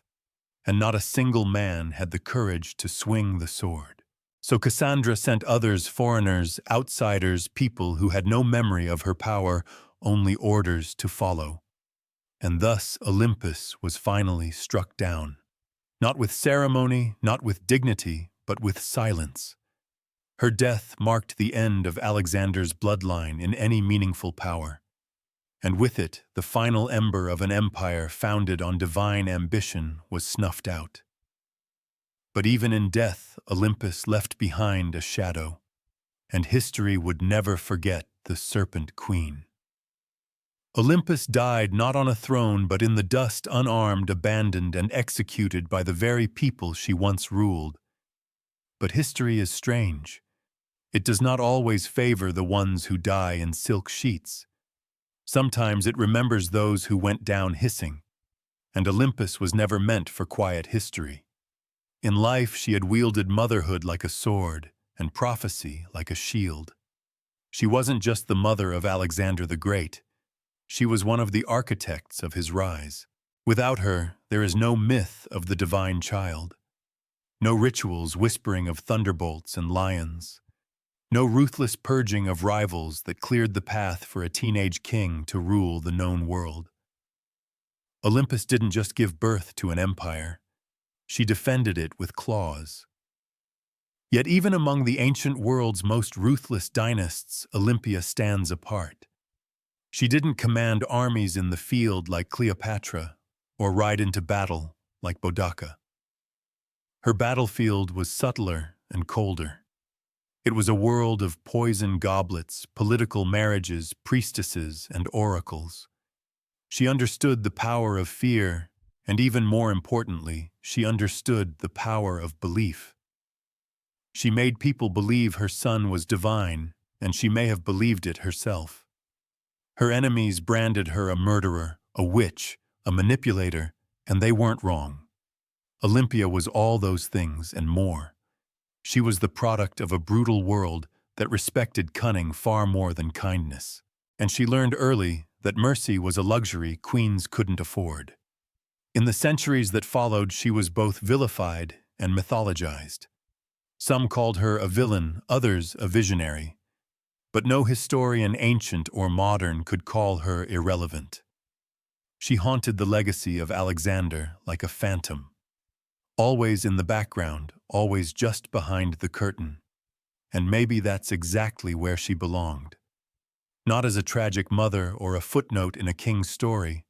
And not a single man had the courage to swing the sword. So Cassandra sent others, foreigners, outsiders, people who had no memory of her power, only orders to follow. And thus Olympus was finally struck down. Not with ceremony, not with dignity, but with silence. Her death marked the end of Alexander's bloodline in any meaningful power. And with it, the final ember of an empire founded on divine ambition was snuffed out. But even in death, Olympus left behind a shadow, and history would never forget the Serpent Queen. Olympus died not on a throne, but in the dust, unarmed, abandoned, and executed by the very people she once ruled. But history is strange. It does not always favor the ones who die in silk sheets. Sometimes it remembers those who went down hissing, and Olympus was never meant for quiet history. In life, she had wielded motherhood like a sword and prophecy like a shield. She wasn't just the mother of Alexander the Great. She was one of the architects of his rise. Without her, there is no myth of the divine child, no rituals whispering of thunderbolts and lions, no ruthless purging of rivals that cleared the path for a teenage king to rule the known world. Olympus didn't just give birth to an empire. She defended it with claws. Yet even among the ancient world's most ruthless dynasts, Olympia stands apart. She didn't command armies in the field like Cleopatra, or ride into battle like Boudica. Her battlefield was subtler and colder. It was a world of poison goblets, political marriages, priestesses, and oracles. She understood the power of fear, and even more importantly, she understood the power of belief. She made people believe her son was divine, and she may have believed it herself. Her enemies branded her a murderer, a witch, a manipulator, and they weren't wrong. Olympia was all those things and more. She was the product of a brutal world that respected cunning far more than kindness. And she learned early that mercy was a luxury queens couldn't afford. In the centuries that followed, she was both vilified and mythologized. Some called her a villain, others a visionary. But no historian, ancient or modern, could call her irrelevant. She haunted the legacy of Alexander like a phantom. Always in the background, always just behind the curtain. And maybe that's exactly where she belonged. Not as a tragic mother or a footnote in a king's story,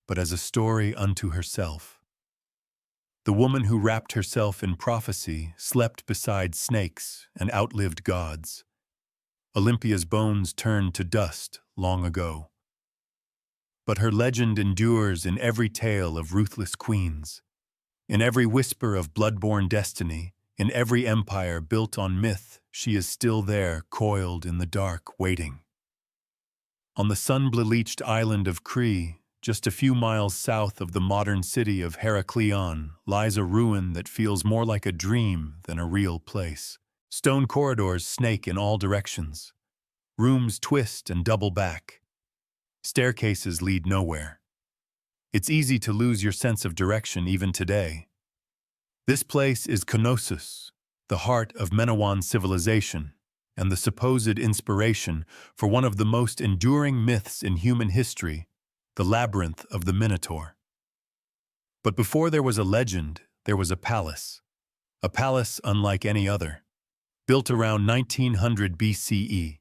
but as a story unto herself. The woman who wrapped herself in prophecy, slept beside snakes, and outlived gods. Olympia's bones turned to dust long ago. But her legend endures in every tale of ruthless queens, in every whisper of blood-borne destiny, in every empire built on myth. She is still there, coiled in the dark, waiting. On the sun-bleached island of Crete, just a few miles south of the modern city of Heraklion, lies a ruin that feels more like a dream than a real place. Stone corridors snake in all directions. Rooms twist and double back. Staircases lead nowhere. It's easy to lose your sense of direction even today. This place is Knossos, the heart of Minoan civilization, and the supposed inspiration for one of the most enduring myths in human history, the labyrinth of the Minotaur. But before there was a legend, there was a palace unlike any other, built around 1900 BCE,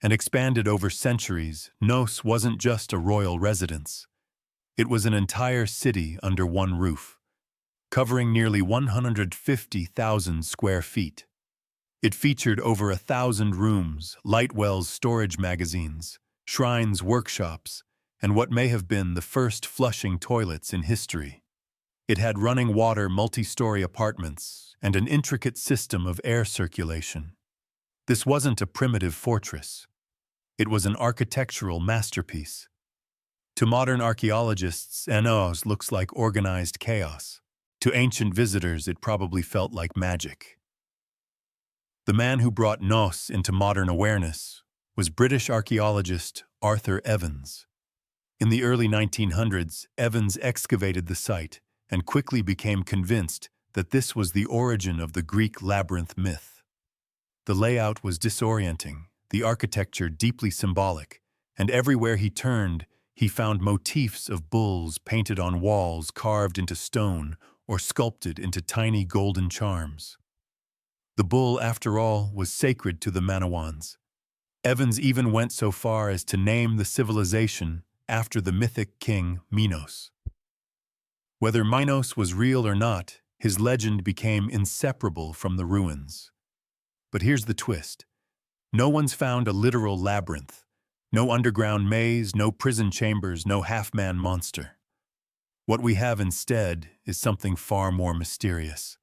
and expanded over centuries. Knossos wasn't just a royal residence. It was an entire city under one roof, covering nearly 150,000 square feet. It featured over 1,000 rooms, light wells, storage magazines, shrines, workshops, and what may have been the first flushing toilets in history. It had running water, multi-story apartments, and an intricate system of air circulation. This wasn't a primitive fortress. It was an architectural masterpiece. To modern archaeologists, Knossos looks like organized chaos. To ancient visitors, it probably felt like magic. The man who brought Knossos into modern awareness was British archaeologist Arthur Evans. In the early 1900s, Evans excavated the site and quickly became convinced that this was the origin of the Greek labyrinth myth. The layout was disorienting, the architecture deeply symbolic, and everywhere he turned, he found motifs of bulls painted on walls, carved into stone, or sculpted into tiny golden charms. The bull, after all, was sacred to the Minoans. Evans even went so far as to name the civilization after the mythic king Minos. Whether Minos was real or not, his legend became inseparable from the ruins. But here's the twist. No one's found a literal labyrinth. No underground maze, no prison chambers, no half-man monster. What we have instead is something far more mysterious.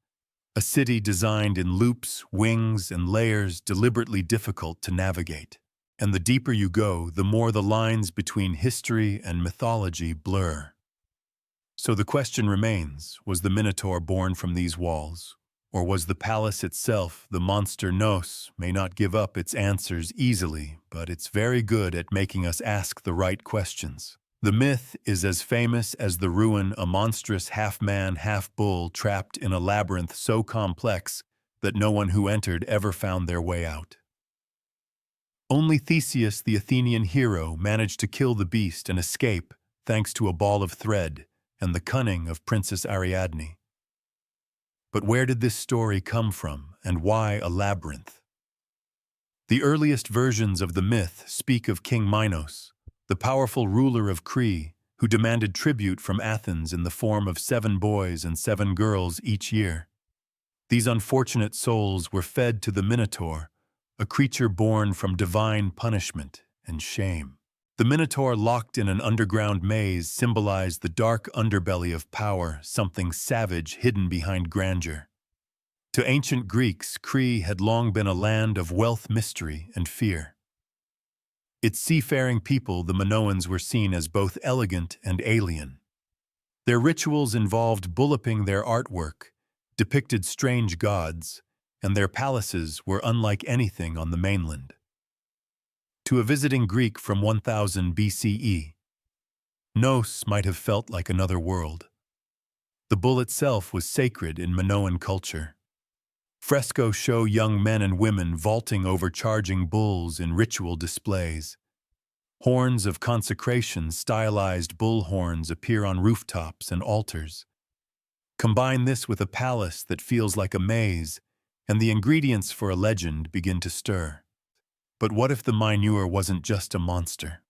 A city designed in loops, wings, and layers deliberately difficult to navigate. And the deeper you go, the more the lines between history and mythology blur. So the question remains, was the Minotaur born from these walls? Or was the palace itself, the monster Nos, may not give up its answers easily, but it's very good at making us ask the right questions. The myth is as famous as the ruin, a monstrous half-man, half-bull trapped in a labyrinth so complex that no one who entered ever found their way out. Only Theseus, the Athenian hero, managed to kill the beast and escape thanks to a ball of thread and the cunning of Princess Ariadne. But where did this story come from, and why a labyrinth? The earliest versions of the myth speak of King Minos, the powerful ruler of Crete, who demanded tribute from Athens in the form of 7 boys and 7 girls each year. These unfortunate souls were fed to the Minotaur, a creature born from divine punishment and shame. The Minotaur, locked in an underground maze, symbolized the dark underbelly of power, something savage hidden behind grandeur. To ancient Greeks, Crete had long been a land of wealth, mystery, and fear. Its seafaring people, the Minoans, were seen as both elegant and alien. Their rituals involved bulloping, their artwork depicted strange gods, and their palaces were unlike anything on the mainland. To a visiting Greek from 1000 BCE, Nos might have felt like another world. The bull itself was sacred in Minoan culture. Frescoes show young men and women vaulting over charging bulls in ritual displays. Horns of consecration, stylized bull horns, appear on rooftops and altars. Combine this with a palace that feels like a maze, and the ingredients for a legend begin to stir. But what if the Minotaur wasn't just a monster?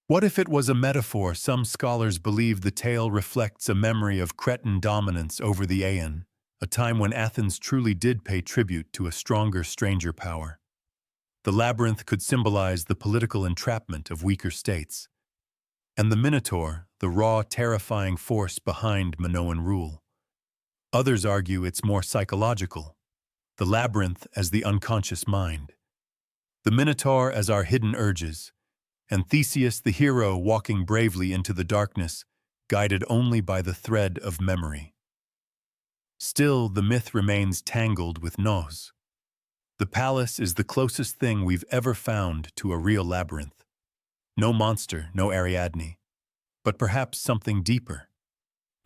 What if it was a metaphor? Some scholars believe the tale reflects a memory of Cretan dominance over the Aeon, a time when Athens truly did pay tribute to a stronger stranger power. The labyrinth could symbolize the political entrapment of weaker states, and the Minotaur, the raw, terrifying force behind Minoan rule. Others argue it's more psychological, the labyrinth as the unconscious mind, the Minotaur as our hidden urges, and Theseus the hero walking bravely into the darkness, guided only by the thread of memory. Still, the myth remains tangled with Nos. The palace is the closest thing we've ever found to a real labyrinth. No monster, no Ariadne, but perhaps something deeper.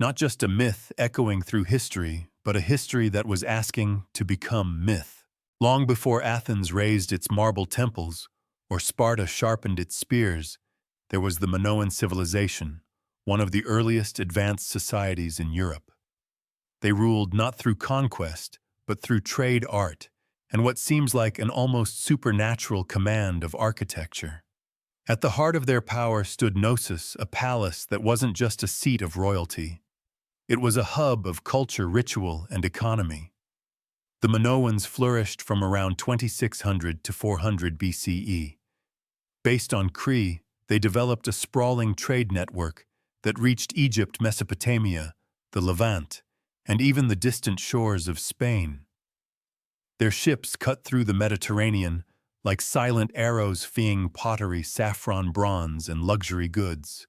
Not just a myth echoing through history, but a history that was asking to become myth. Long before Athens raised its marble temples, or Sparta sharpened its spears, there was the Minoan civilization, one of the earliest advanced societies in Europe. They ruled not through conquest, but through trade, art, and what seems like an almost supernatural command of architecture. At the heart of their power stood Knossos, a palace that wasn't just a seat of royalty. It was a hub of culture, ritual, and economy. The Minoans flourished from around 2600 to 400 BCE. Based on Crete, they developed a sprawling trade network that reached Egypt, Mesopotamia, the Levant, and even the distant shores of Spain. Their ships cut through the Mediterranean like silent arrows, fleeing pottery, saffron, bronze, and luxury goods.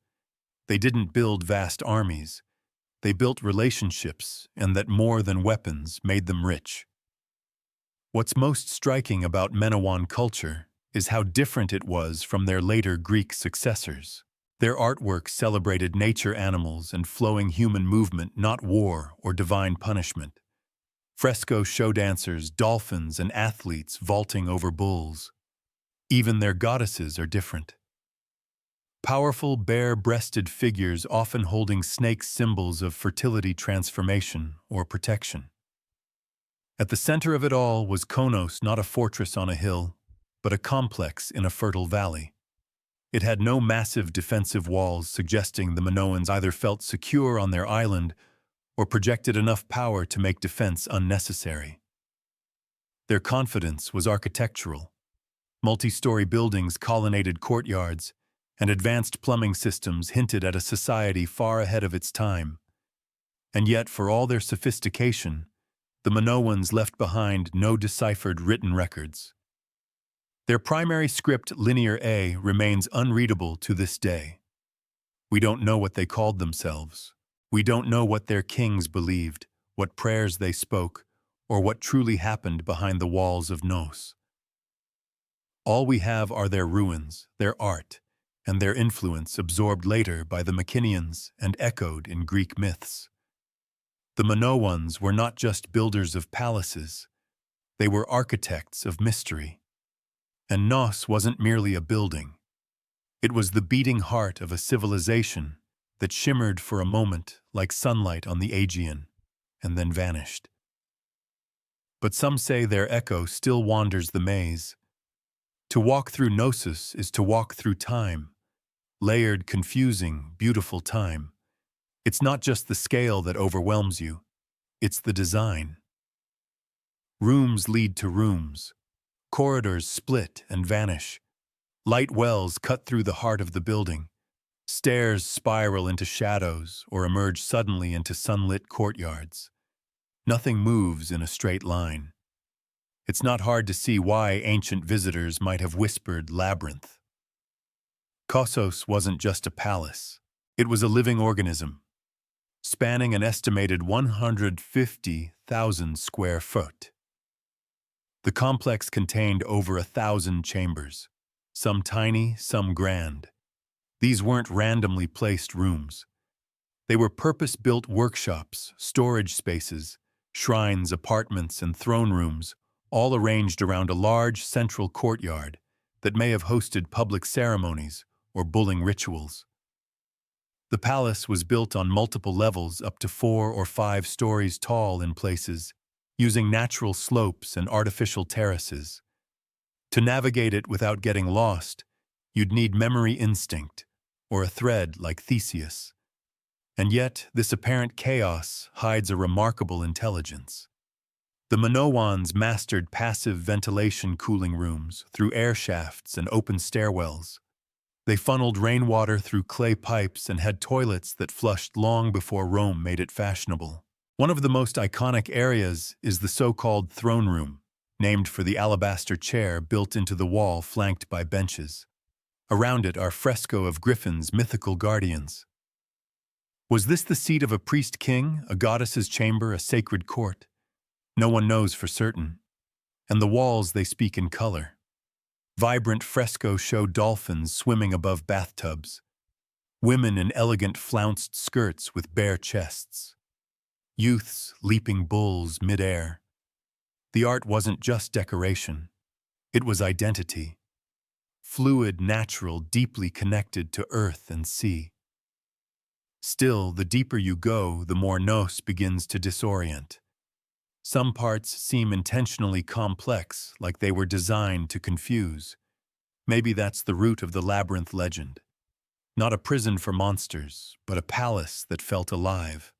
They didn't build vast armies. They built relationships, and that more than weapons made them rich. What's most striking about Minoan culture is how different it was from their later Greek successors. Their artwork celebrated nature, animals, and flowing human movement, not war or divine punishment. Frescoes show dancers, dolphins, and athletes vaulting over bulls. Even their goddesses are different. Powerful, bare-breasted figures often holding snakes, symbols of fertility, transformation, or protection. At the center of it all was Konos, not a fortress on a hill, but a complex in a fertile valley. It had no massive defensive walls, suggesting the Minoans either felt secure on their island or projected enough power to make defense unnecessary. Their confidence was architectural. Multi-story buildings, colonnaded courtyards, and advanced plumbing systems hinted at a society far ahead of its time. And yet, for all their sophistication, the Minoans left behind no deciphered written records. Their primary script, Linear A, remains unreadable to this day. We don't know what they called themselves. We don't know what their kings believed, what prayers they spoke, or what truly happened behind the walls of Nos. All we have are their ruins, their art, and their influence absorbed later by the Mycenaeans and echoed in Greek myths. The Minoans were not just builders of palaces, they were architects of mystery. And Nos wasn't merely a building. It was the beating heart of a civilization that shimmered for a moment like sunlight on the Aegean, and then vanished. But some say their echo still wanders the maze. To walk through Gnosis is to walk through time, layered, confusing, beautiful time. It's not just the scale that overwhelms you, it's the design. Rooms lead to rooms. Corridors split and vanish. Light wells cut through the heart of the building. Stairs spiral into shadows or emerge suddenly into sunlit courtyards. Nothing moves in a straight line. It's not hard to see why ancient visitors might have whispered labyrinth. Kossos wasn't just a palace. It was a living organism, spanning an estimated 150,000 square foot. The complex contained over 1,000 chambers, some tiny, some grand. These weren't randomly placed rooms. They were purpose-built workshops, storage spaces, shrines, apartments, and throne rooms, all arranged around a large central courtyard that may have hosted public ceremonies or bulling rituals. The palace was built on multiple levels up to 4 or 5 stories tall in places, using natural slopes and artificial terraces. To navigate it without getting lost, you'd need memory instinct, or a thread like Theseus. And yet, this apparent chaos hides a remarkable intelligence. The Minoans mastered passive ventilation cooling rooms through air shafts and open stairwells. They funneled rainwater through clay pipes and had toilets that flushed long before Rome made it fashionable. One of the most iconic areas is the so-called throne room, named for the alabaster chair built into the wall flanked by benches. Around it are fresco of griffins, mythical guardians. Was this the seat of a priest-king, a goddess's chamber, a sacred court? No one knows for certain. And the walls, they speak in color. Vibrant frescoes show dolphins swimming above bathtubs, women in elegant flounced skirts with bare chests, youths leaping bulls mid-air. The art wasn't just decoration. It was identity. Fluid, natural, deeply connected to earth and sea. Still, the deeper you go, the more Nos begins to disorient. Some parts seem intentionally complex, like they were designed to confuse. Maybe that's the root of the labyrinth legend. Not a prison for monsters, but a palace that felt alive.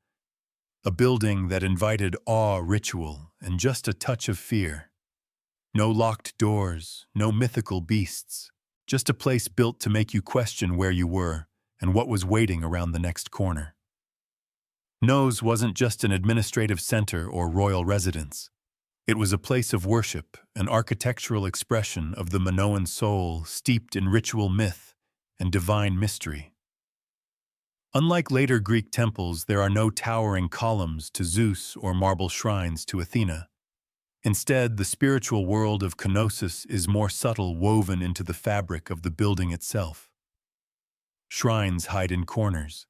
A building that invited awe, ritual, and just a touch of fear. No locked doors, no mythical beasts, just a place built to make you question where you were and what was waiting around the next corner. Nos wasn't just an administrative center or royal residence. It was a place of worship, an architectural expression of the Minoan soul steeped in ritual myth and divine mystery. Unlike later Greek temples, there are no towering columns to Zeus or marble shrines to Athena. Instead, the spiritual world of Knossos is more subtle, woven into the fabric of the building itself. Shrines hide in corners.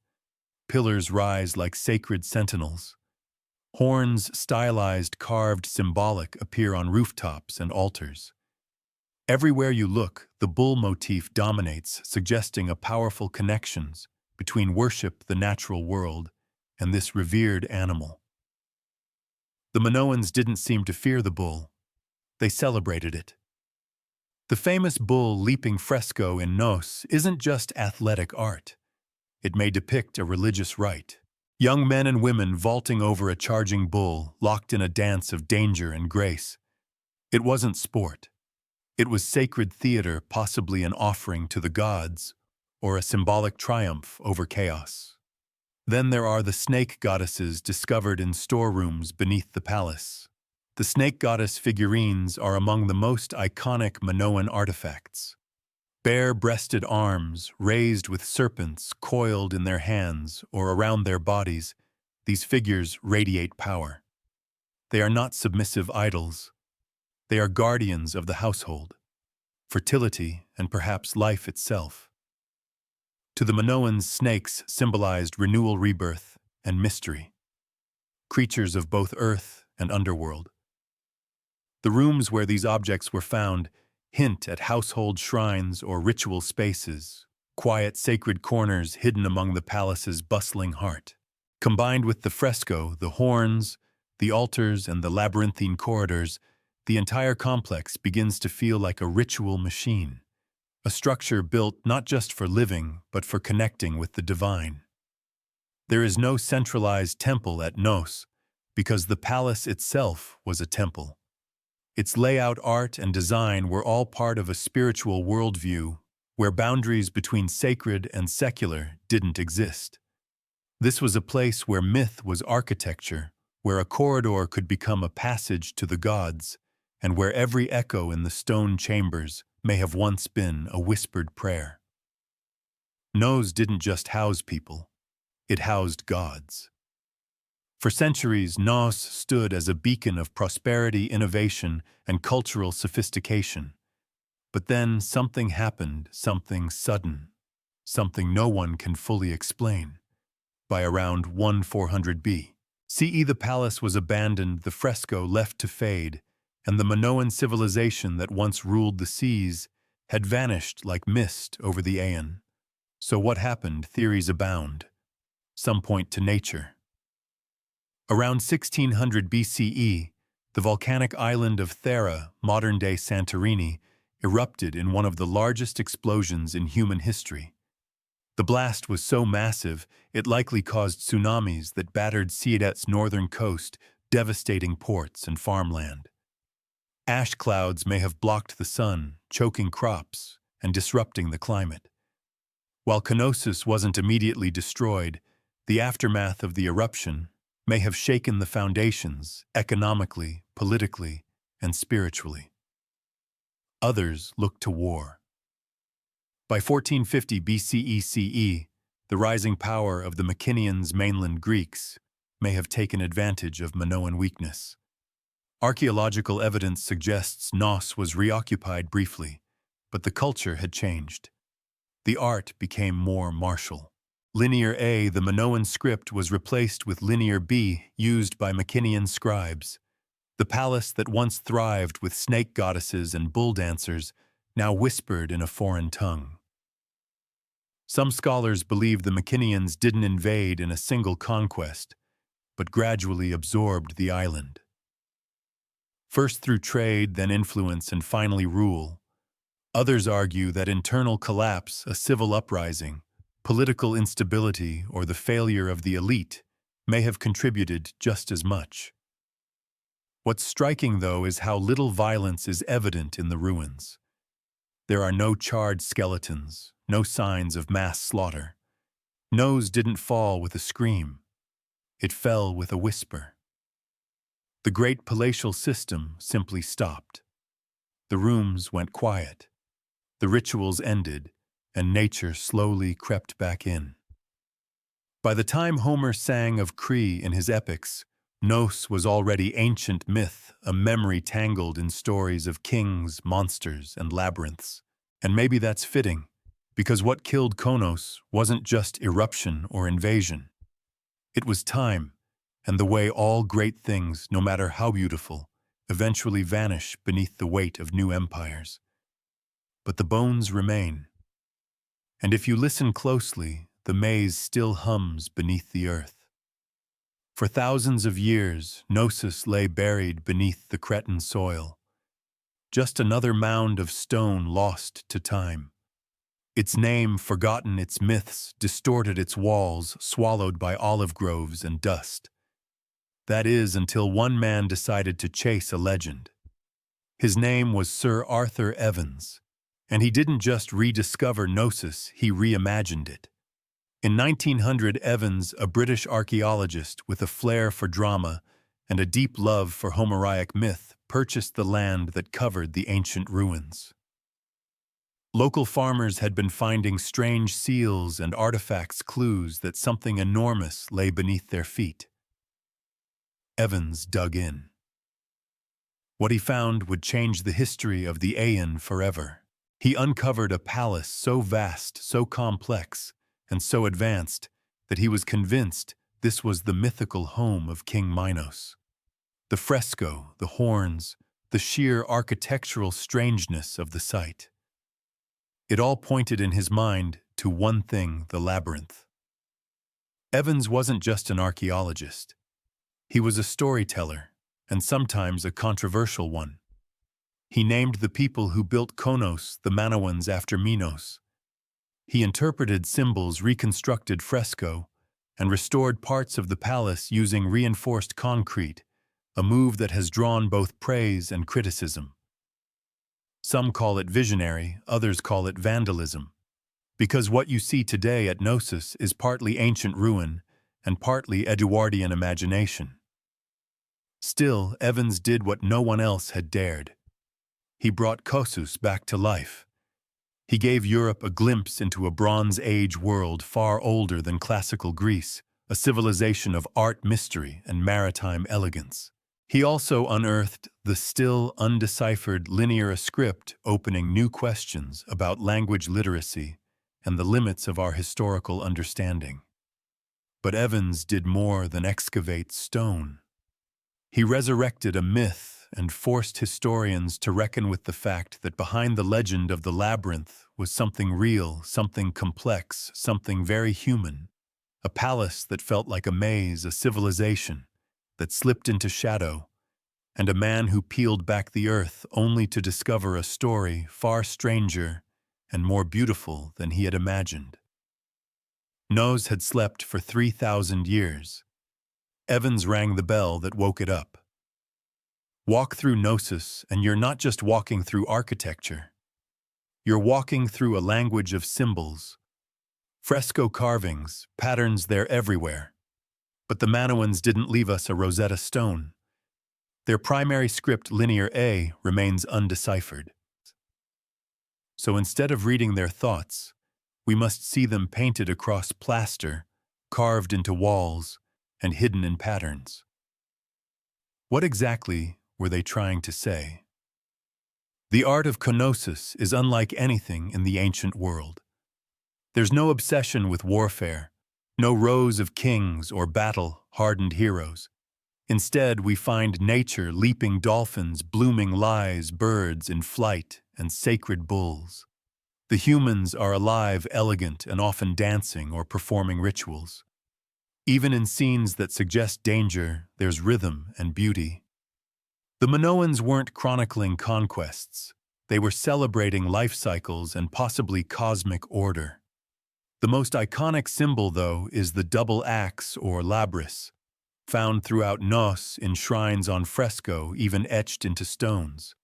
Pillars rise like sacred sentinels. Horns, stylized, carved, symbolic, appear on rooftops and altars. Everywhere you look, the bull motif dominates, suggesting a powerful connection between worship, the natural world, and this revered animal. The Minoans didn't seem to fear the bull. They celebrated it. The famous bull leaping fresco in Nos isn't just athletic art. It may depict a religious rite. Young men and women vaulting over a charging bull, locked in a dance of danger and grace. It wasn't sport. It was sacred theater, possibly an offering to the gods, or a symbolic triumph over chaos. Then there are the snake goddesses discovered in storerooms beneath the palace. The snake goddess figurines are among the most iconic Minoan artifacts. Bare-breasted arms, raised with serpents coiled in their hands or around their bodies, these figures radiate power. They are not submissive idols. They are guardians of the household, fertility, and perhaps life itself. To the Minoans, snakes symbolized renewal, rebirth, and mystery, creatures of both earth and underworld. The rooms where these objects were found hint at household shrines or ritual spaces, quiet sacred corners hidden among the palace's bustling heart. Combined with the fresco, the horns, the altars, and the labyrinthine corridors, the entire complex begins to feel like a ritual machine, a structure built not just for living, but for connecting with the divine. There is no centralized temple at Nos, because the palace itself was a temple. Its layout, art, and design were all part of a spiritual worldview where boundaries between sacred and secular didn't exist. This was a place where myth was architecture, where a corridor could become a passage to the gods, and where every echo in the stone chambers may have once been a whispered prayer. Nos didn't just house people, it housed gods. For centuries, Nos stood as a beacon of prosperity, innovation, and cultural sophistication. But then something happened, something sudden, something no one can fully explain. By around 1400 BCE, the palace was abandoned, the fresco left to fade, and the Minoan civilization that once ruled the seas had vanished like mist over the Aeon. So what happened? Theories abound. Some point to nature. Around 1600 BCE, the volcanic island of Thera, modern-day Santorini, erupted in one of the largest explosions in human history. The blast was so massive, it likely caused tsunamis that battered Ciudad's northern coast, devastating ports and farmland. Ash clouds may have blocked the sun, choking crops and disrupting the climate. While Knossos wasn't immediately destroyed, the aftermath of the eruption may have shaken the foundations economically, politically, and spiritually. Others looked to war. By 1450 BCE, the rising power of the Mycenaeans, mainland Greeks, may have taken advantage of Minoan weakness. Archaeological evidence suggests Nos was reoccupied briefly, but the culture had changed. The art became more martial. Linear A, the Minoan script, was replaced with Linear B, used by Mycenaean scribes. The palace that once thrived with snake goddesses and bull dancers now whispered in a foreign tongue. Some scholars believe the Mycenaeans didn't invade in a single conquest, but gradually absorbed the island. First through trade, then influence, and finally rule. Others argue that internal collapse, a civil uprising, political instability, or the failure of the elite may have contributed just as much. What's striking, though, is how little violence is evident in the ruins. There are no charred skeletons, no signs of mass slaughter. Nos didn't fall with a scream. It fell with a whisper. The great palatial system simply stopped. The rooms went quiet. The rituals ended, and nature slowly crept back in. By the time Homer sang of Cree in his epics, Nos was already ancient myth, a memory tangled in stories of kings, monsters, and labyrinths. And maybe that's fitting, because what killed Konos wasn't just eruption or invasion. It was time, and the way all great things, no matter how beautiful, eventually vanish beneath the weight of new empires. But the bones remain. And if you listen closely, the maze still hums beneath the earth. For thousands of years, Knossos lay buried beneath the Cretan soil. Just another mound of stone lost to time. Its name forgotten, its myths distorted, its walls swallowed by olive groves and dust. That is, until one man decided to chase a legend. His name was Sir Arthur Evans, and he didn't just rediscover Knossos, he reimagined it. In 1900, Evans, a British archaeologist with a flair for drama and a deep love for Homeric myth, purchased the land that covered the ancient ruins. Local farmers had been finding strange seals and artifacts, clues that something enormous lay beneath their feet. Evans dug in. What he found would change the history of the Aeon forever. He uncovered a palace so vast, so complex, and so advanced that he was convinced this was the mythical home of King Minos. The fresco, the horns, the sheer architectural strangeness of the site. It all pointed in his mind to one thing: the labyrinth. Evans wasn't just an archaeologist. He was a storyteller, and sometimes a controversial one. He named the people who built Konos the Manoans after Minos. He interpreted symbols, reconstructed fresco, and restored parts of the palace using reinforced concrete, a move that has drawn both praise and criticism. Some call it visionary, others call it vandalism, because what you see today at Knossos is partly ancient ruin and partly Edwardian imagination. Still, Evans did what no one else had dared. He brought Knossos back to life. He gave Europe a glimpse into a Bronze Age world far older than classical Greece, a civilization of art mystery and maritime elegance. He also unearthed the still undeciphered linear script, opening new questions about language literacy and the limits of our historical understanding. But Evans did more than excavate stone. He resurrected a myth and forced historians to reckon with the fact that behind the legend of the labyrinth was something real, something complex, something very human. A palace that felt like a maze, a civilization that slipped into shadow, and a man who peeled back the earth only to discover a story far stranger and more beautiful than he had imagined. Knossos had slept for 3,000 years. Evans rang the bell that woke it up. Walk through Knossos, and you're not just walking through architecture. You're walking through a language of symbols. Fresco carvings, patterns, they're everywhere. But the Manoans didn't leave us a Rosetta Stone. Their primary script, Linear A, remains undeciphered. So instead of reading their thoughts, we must see them painted across plaster, carved into walls, and hidden in patterns. What exactly were they trying to say? The art of Knossos is unlike anything in the ancient world. There's no obsession with warfare, no rows of kings or battle-hardened heroes. Instead, we find nature, leaping dolphins, blooming lies, birds in flight, and sacred bulls. The humans are alive, elegant, and often dancing or performing rituals. Even in scenes that suggest danger, there's rhythm and beauty. The Minoans weren't chronicling conquests. They were celebrating life cycles and possibly cosmic order. The most iconic symbol, though, is the double axe or labrys, found throughout Knossos in shrines on fresco, even etched into stones.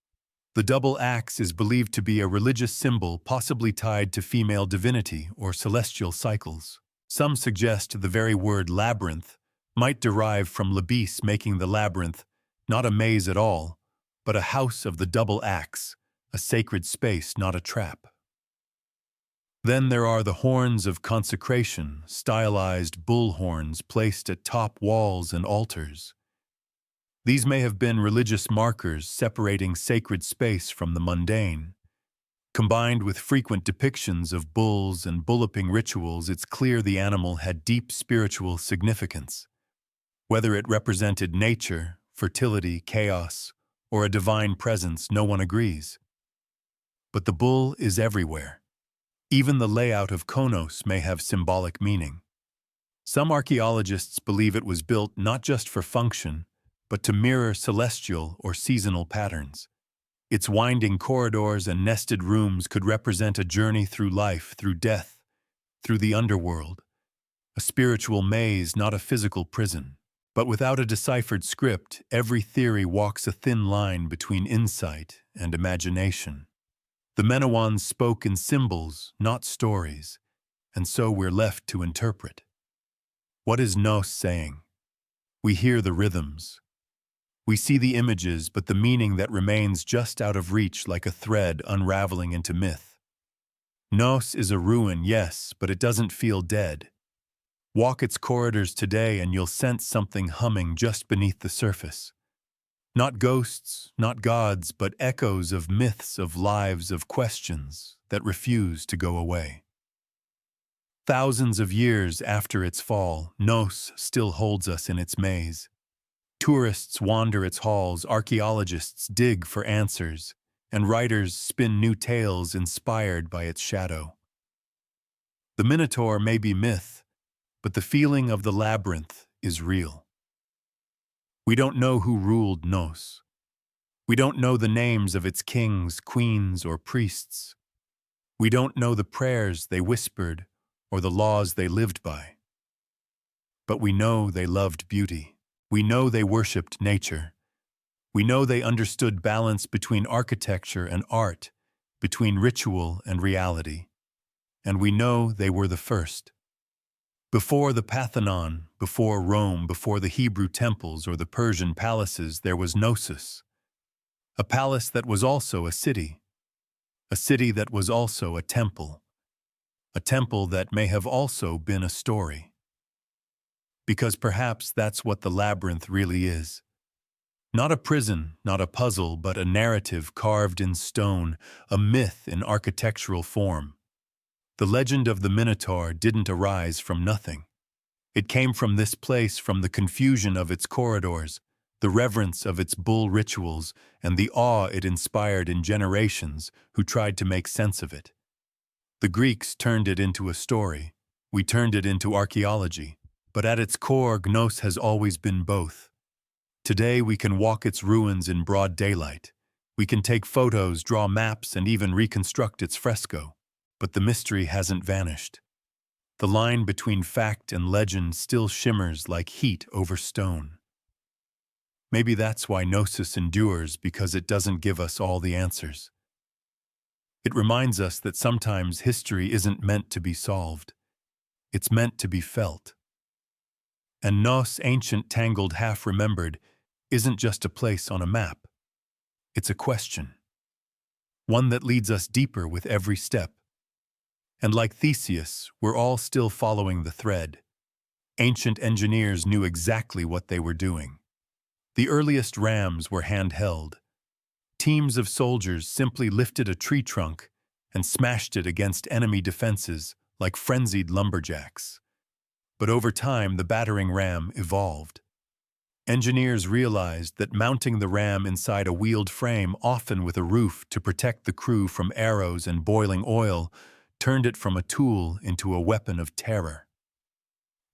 The double axe is believed to be a religious symbol possibly tied to female divinity or celestial cycles. Some suggest the very word labyrinth might derive from labis, making the labyrinth not a maze at all, but a house of the double axe, a sacred space, not a trap. Then there are the horns of consecration, stylized bull horns placed at top walls and altars. These may have been religious markers separating sacred space from the mundane. Combined with frequent depictions of bulls and bulloping rituals, it's clear the animal had deep spiritual significance. Whether it represented nature, fertility, chaos, or a divine presence, no one agrees. But the bull is everywhere. Even the layout of Knossos may have symbolic meaning. Some archaeologists believe it was built not just for function, but to mirror celestial or seasonal patterns. Its winding corridors and nested rooms could represent a journey through life, through death, through the underworld. A spiritual maze, not a physical prison. But without a deciphered script, every theory walks a thin line between insight and imagination. The Minoans spoke in symbols, not stories. and so we're left to interpret. What is Nos saying? We hear the rhythms. We see the images, but the meaning that remains just out of reach like a thread unraveling into myth. Nos is a ruin, yes, but it doesn't feel dead. Walk its corridors today and you'll sense something humming just beneath the surface. Not ghosts, not gods, but echoes of myths, of lives, of questions that refuse to go away. Thousands of years after its fall, Nos still holds us in its maze. Tourists wander its halls, archaeologists dig for answers, and writers spin new tales inspired by its shadow. The Minotaur may be myth, but the feeling of the labyrinth is real. We don't know who ruled Nos. We don't know the names of its kings, queens, or priests. We don't know the prayers they whispered or the laws they lived by. But we know they loved beauty. We know they worshipped nature. We know they understood balance between architecture and art, between ritual and reality. And we know they were the first. Before the Parthenon, before Rome, before the Hebrew temples or the Persian palaces, there was Knossos, a palace that was also a city that was also a temple that may have also been a story. Because perhaps that's what the labyrinth really is. Not a prison, not a puzzle, but a narrative carved in stone, a myth in architectural form. The legend of the Minotaur didn't arise from nothing. It came from this place, from the confusion of its corridors, the reverence of its bull rituals, and the awe it inspired in generations who tried to make sense of it. The Greeks turned it into a story. We turned it into archaeology. But at its core, Gnos has always been both. Today we can walk its ruins in broad daylight. We can take photos, draw maps, and even reconstruct its fresco. But the mystery hasn't vanished. The line between fact and legend still shimmers like heat over stone. Maybe that's why Gnosis endures, because it doesn't give us all the answers. It reminds us that sometimes history isn't meant to be solved. It's meant to be felt. And Nos, ancient, tangled, half-remembered, isn't just a place on a map. It's a question. One that leads us deeper with every step. And like Theseus, we're all still following the thread. Ancient engineers knew exactly what they were doing. The earliest rams were handheld. Teams of soldiers simply lifted a tree trunk and smashed it against enemy defenses like frenzied lumberjacks. But over time, the battering ram evolved. Engineers realized that mounting the ram inside a wheeled frame, often with a roof to protect the crew from arrows and boiling oil, turned it from a tool into a weapon of terror.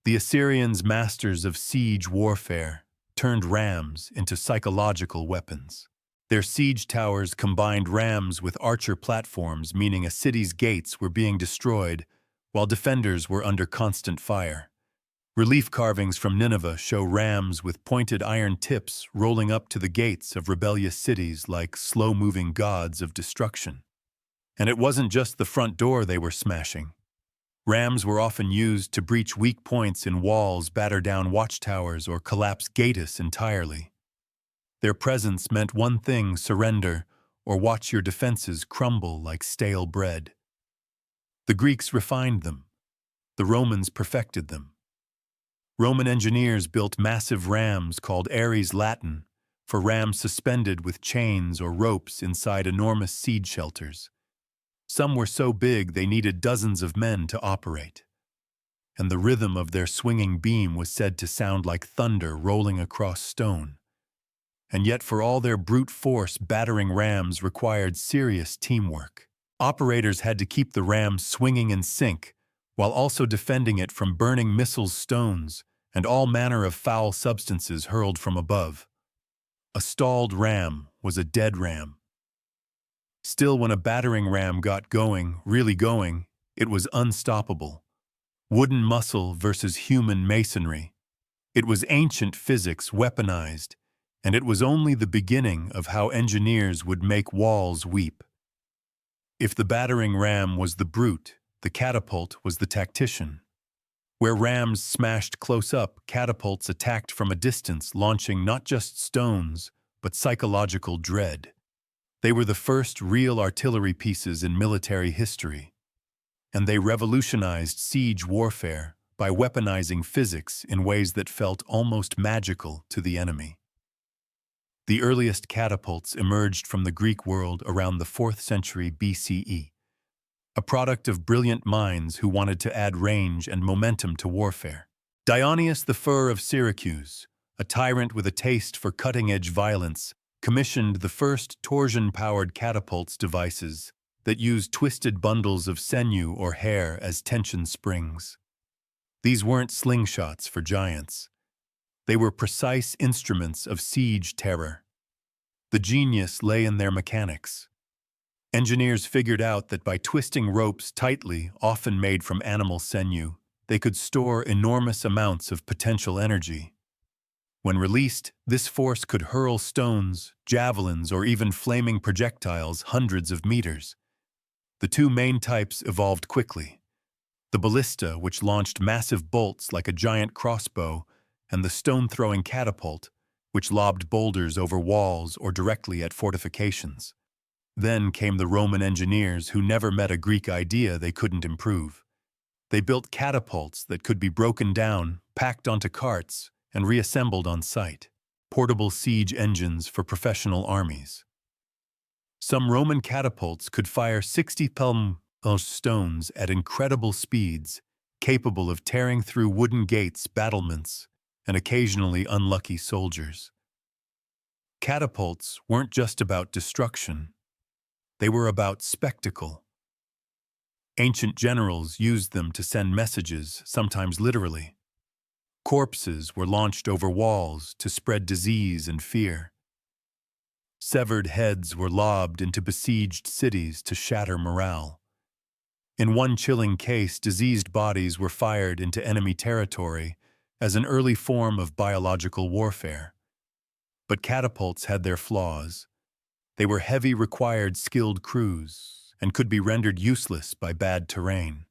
The Assyrians, masters of siege warfare, turned rams into psychological weapons. Their siege towers combined rams with archer platforms, meaning a city's gates were being destroyed while defenders were under constant fire. Relief carvings from Nineveh show rams with pointed iron tips rolling up to the gates of rebellious cities like slow-moving gods of destruction. And it wasn't just the front door they were smashing. Rams were often used to breach weak points in walls, batter down watchtowers, or collapse gates entirely. Their presence meant one thing: surrender, or watch your defenses crumble like stale bread. The Greeks refined them. The Romans perfected them. Roman engineers built massive rams called Ares Latin for rams suspended with chains or ropes inside enormous siege shelters. Some were so big they needed dozens of men to operate. And the rhythm of their swinging beam was said to sound like thunder rolling across stone. And yet, for all their brute force, battering rams required serious teamwork. Operators had to keep the ram swinging in sync, while also defending it from burning missiles, stones, and all manner of foul substances hurled from above. A stalled ram was a dead ram. Still, when a battering ram got going, really going, it was unstoppable. Wooden muscle versus human masonry. It was ancient physics weaponized, and it was only the beginning of how engineers would make walls weep. If the battering ram was the brute, The catapult was the tactician. Where rams smashed close up, catapults attacked from a distance, launching not just stones, but psychological dread. They were the first real artillery pieces in military history, and they revolutionized siege warfare by weaponizing physics in ways that felt almost magical to the enemy. The earliest catapults emerged from the Greek world around the 4th century BCE, a product of brilliant minds who wanted to add range and momentum to warfare. Dionysius the Fur of Syracuse, a tyrant with a taste for cutting-edge violence, commissioned the first torsion-powered catapults devices that used twisted bundles of sinew or hair as tension springs. These weren't slingshots for giants. They were precise instruments of siege terror. The genius lay in their mechanics. Engineers figured out that by twisting ropes tightly, often made from animal sinew, they could store enormous amounts of potential energy. When released, this force could hurl stones, javelins, or even flaming projectiles hundreds of meters. The two main types evolved quickly: the ballista, which launched massive bolts like a giant crossbow, and the stone-throwing catapult, which lobbed boulders over walls or directly at fortifications. Then came the Roman engineers who never met a Greek idea they couldn't improve. They built catapults that could be broken down, packed onto carts, and reassembled on site, portable siege engines for professional armies. Some Roman catapults could fire 60 palm stones at incredible speeds, capable of tearing through wooden gates, battlements, and occasionally unlucky soldiers. Catapults weren't just about destruction. They were about spectacle. Ancient generals used them to send messages, sometimes literally. Corpses were launched over walls to spread disease and fear. Severed heads were lobbed into besieged cities to shatter morale. In one chilling case, diseased bodies were fired into enemy territory as an early form of biological warfare. But catapults had their flaws. They were heavy, required skilled crews, and could be rendered useless by bad terrain.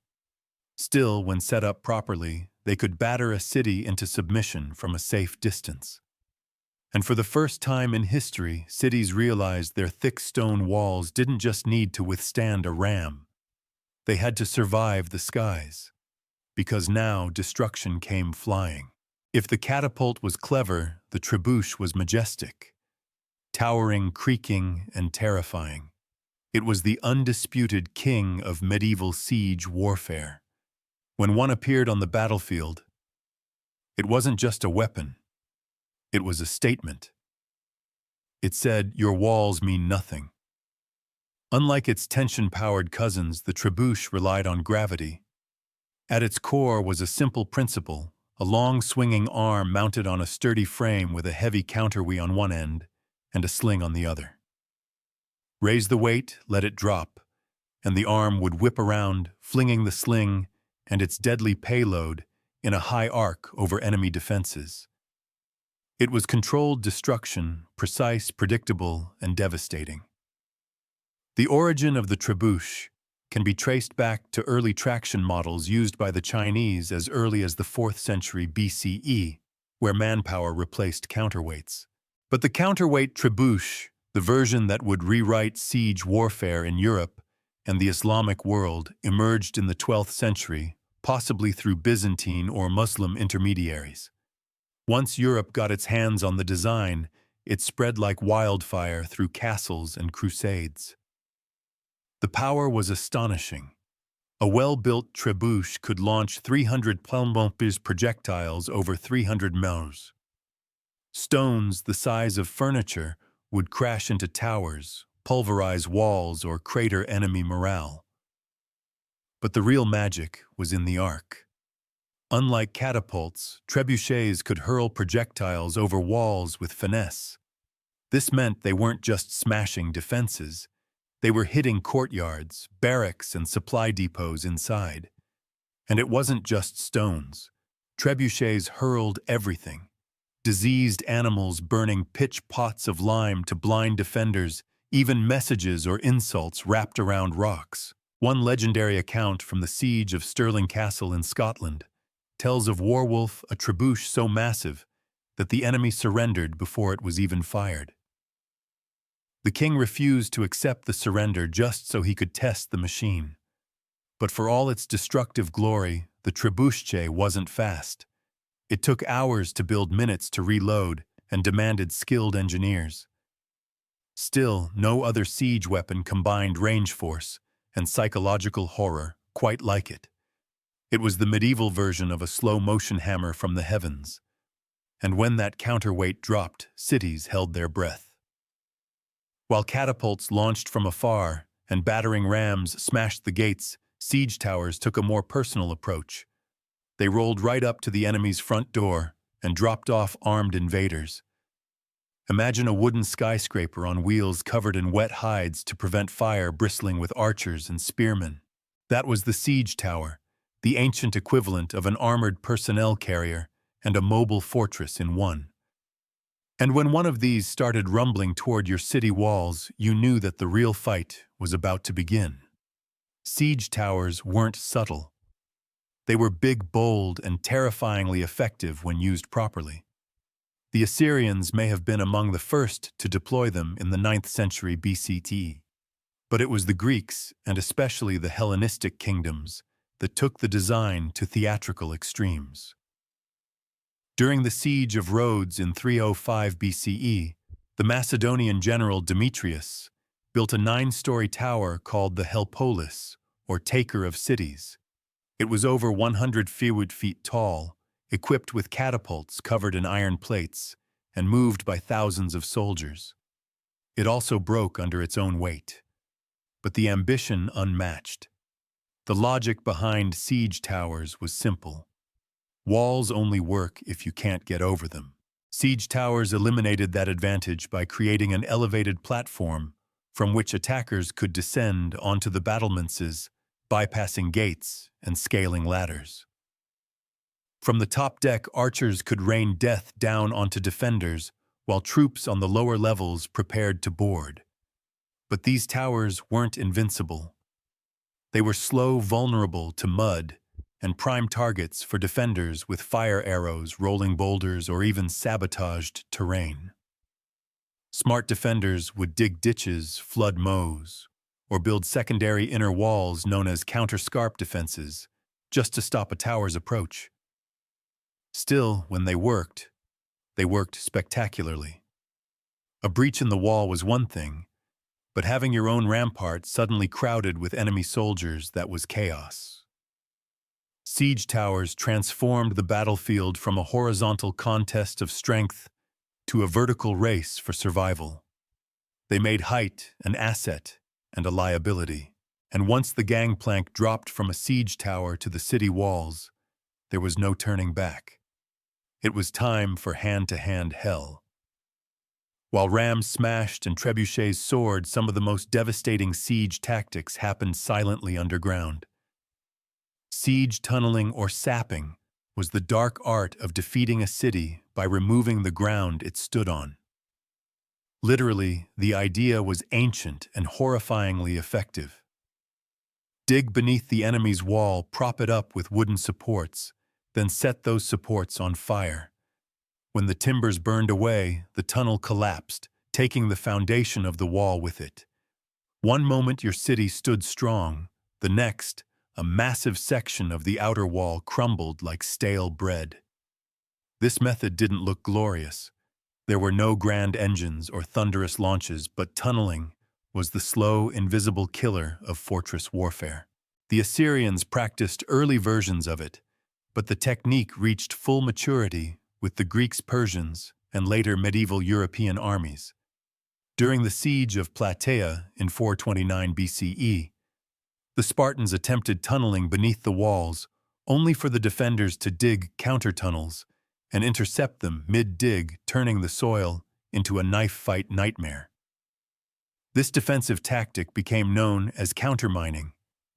Still, when set up properly, they could batter a city into submission from a safe distance. And for the first time in history, cities realized their thick stone walls didn't just need to withstand a ram. They had to survive the skies, because now destruction came flying. If the catapult was clever, the trebuchet was majestic, towering, creaking, and terrifying. It was the undisputed king of medieval siege warfare. When one appeared on the battlefield, it wasn't just a weapon. It was a statement. It said, "Your walls mean nothing." Unlike its tension-powered cousins, the trebuchet relied on gravity. At its core was a simple principle: a long swinging arm mounted on a sturdy frame with a heavy counterweight on one end and a sling on the other. Raise the weight, let it drop, and the arm would whip around, flinging the sling and its deadly payload in a high arc over enemy defenses. It was controlled destruction, precise, predictable, and devastating. The origin of the trebuchet can be traced back to early traction models used by the Chinese as early as the 4th century BCE, where manpower replaced counterweights. But the counterweight trebuchet, the version that would rewrite siege warfare in Europe and the Islamic world, emerged in the 12th century, possibly through Byzantine or Muslim intermediaries. Once Europe got its hands on the design, it spread like wildfire through castles and crusades. The power was astonishing. A well-built trebuchet could launch 300 projectiles over 300 meters. Stones the size of furniture would crash into towers, pulverize walls, or crater enemy morale. But the real magic was in the arc. Unlike catapults, trebuchets could hurl projectiles over walls with finesse. This meant they weren't just smashing defenses. They were hitting courtyards, barracks, and supply depots inside. And it wasn't just stones. Trebuchets hurled everything. Diseased animals burning pitch pots of lime to blind defenders, even messages or insults wrapped around rocks. One legendary account from the siege of Stirling Castle in Scotland tells of Warwolf, a trebuchet so massive that the enemy surrendered before it was even fired. The king refused to accept the surrender just so he could test the machine. But for all its destructive glory, the trebuchet wasn't fast. It took hours to build, minutes to reload, and demanded skilled engineers. Still, no other siege weapon combined range force and psychological horror quite like it. It was the medieval version of a slow-motion hammer from the heavens. And when that counterweight dropped, cities held their breath. While catapults launched from afar and battering rams smashed the gates, siege towers took a more personal approach. They rolled right up to the enemy's front door and dropped off armed invaders. Imagine a wooden skyscraper on wheels covered in wet hides to prevent fire, bristling with archers and spearmen. That was the siege tower, the ancient equivalent of an armored personnel carrier and a mobile fortress in one. And when one of these started rumbling toward your city walls, you knew that the real fight was about to begin. Siege towers weren't subtle. They were big, bold, and terrifyingly effective when used properly. The Assyrians may have been among the first to deploy them in the 9th century BCE. But it was the Greeks, and especially the Hellenistic kingdoms, that took the design to theatrical extremes. During the siege of Rhodes in 305 BCE, the Macedonian general Demetrius built a 9-story tower called the Helpolis, or Taker of Cities. It was over 100 feet tall, equipped with catapults covered in iron plates, and moved by thousands of soldiers. It also broke under its own weight. But the ambition unmatched. The logic behind siege towers was simple. Walls only work if you can't get over them. Siege towers eliminated that advantage by creating an elevated platform from which attackers could descend onto the battlements, bypassing gates and scaling ladders. From the top deck, archers could rain death down onto defenders, while troops on the lower levels prepared to board. But these towers weren't invincible. They were slow, vulnerable to mud, and prime targets for defenders with fire arrows, rolling boulders, or even sabotaged terrain. Smart defenders would dig ditches, flood mows, or build secondary inner walls known as counter-scarp defenses, just to stop a tower's approach. Still, when they worked spectacularly. A breach in the wall was one thing, but having your own rampart suddenly crowded with enemy soldiers, that was chaos. Siege towers transformed the battlefield from a horizontal contest of strength to a vertical race for survival. They made height an asset and a liability, and once the gangplank dropped from a siege tower to the city walls, there was no turning back. It was time for hand-to-hand hell. While rams smashed and trebuchets soared, some of the most devastating siege tactics happened silently underground. Siege tunneling, or sapping, was the dark art of defeating a city by removing the ground it stood on. Literally, the idea was ancient and horrifyingly effective. Dig beneath the enemy's wall, prop it up with wooden supports, then set those supports on fire. When the timbers burned away, the tunnel collapsed, taking the foundation of the wall with it. One moment your city stood strong, the next, a massive section of the outer wall crumbled like stale bread. This method didn't look glorious. There were no grand engines or thunderous launches, but tunneling was the slow, invisible killer of fortress warfare. The Assyrians practiced early versions of it, but the technique reached full maturity with the Greeks, Persians, and later medieval European armies. During the siege of Plataea in 429 BCE, the Spartans attempted tunneling beneath the walls, only for the defenders to dig counter-tunnels and intercept them mid-dig, turning the soil into a knife-fight nightmare. This defensive tactic became known as countermining,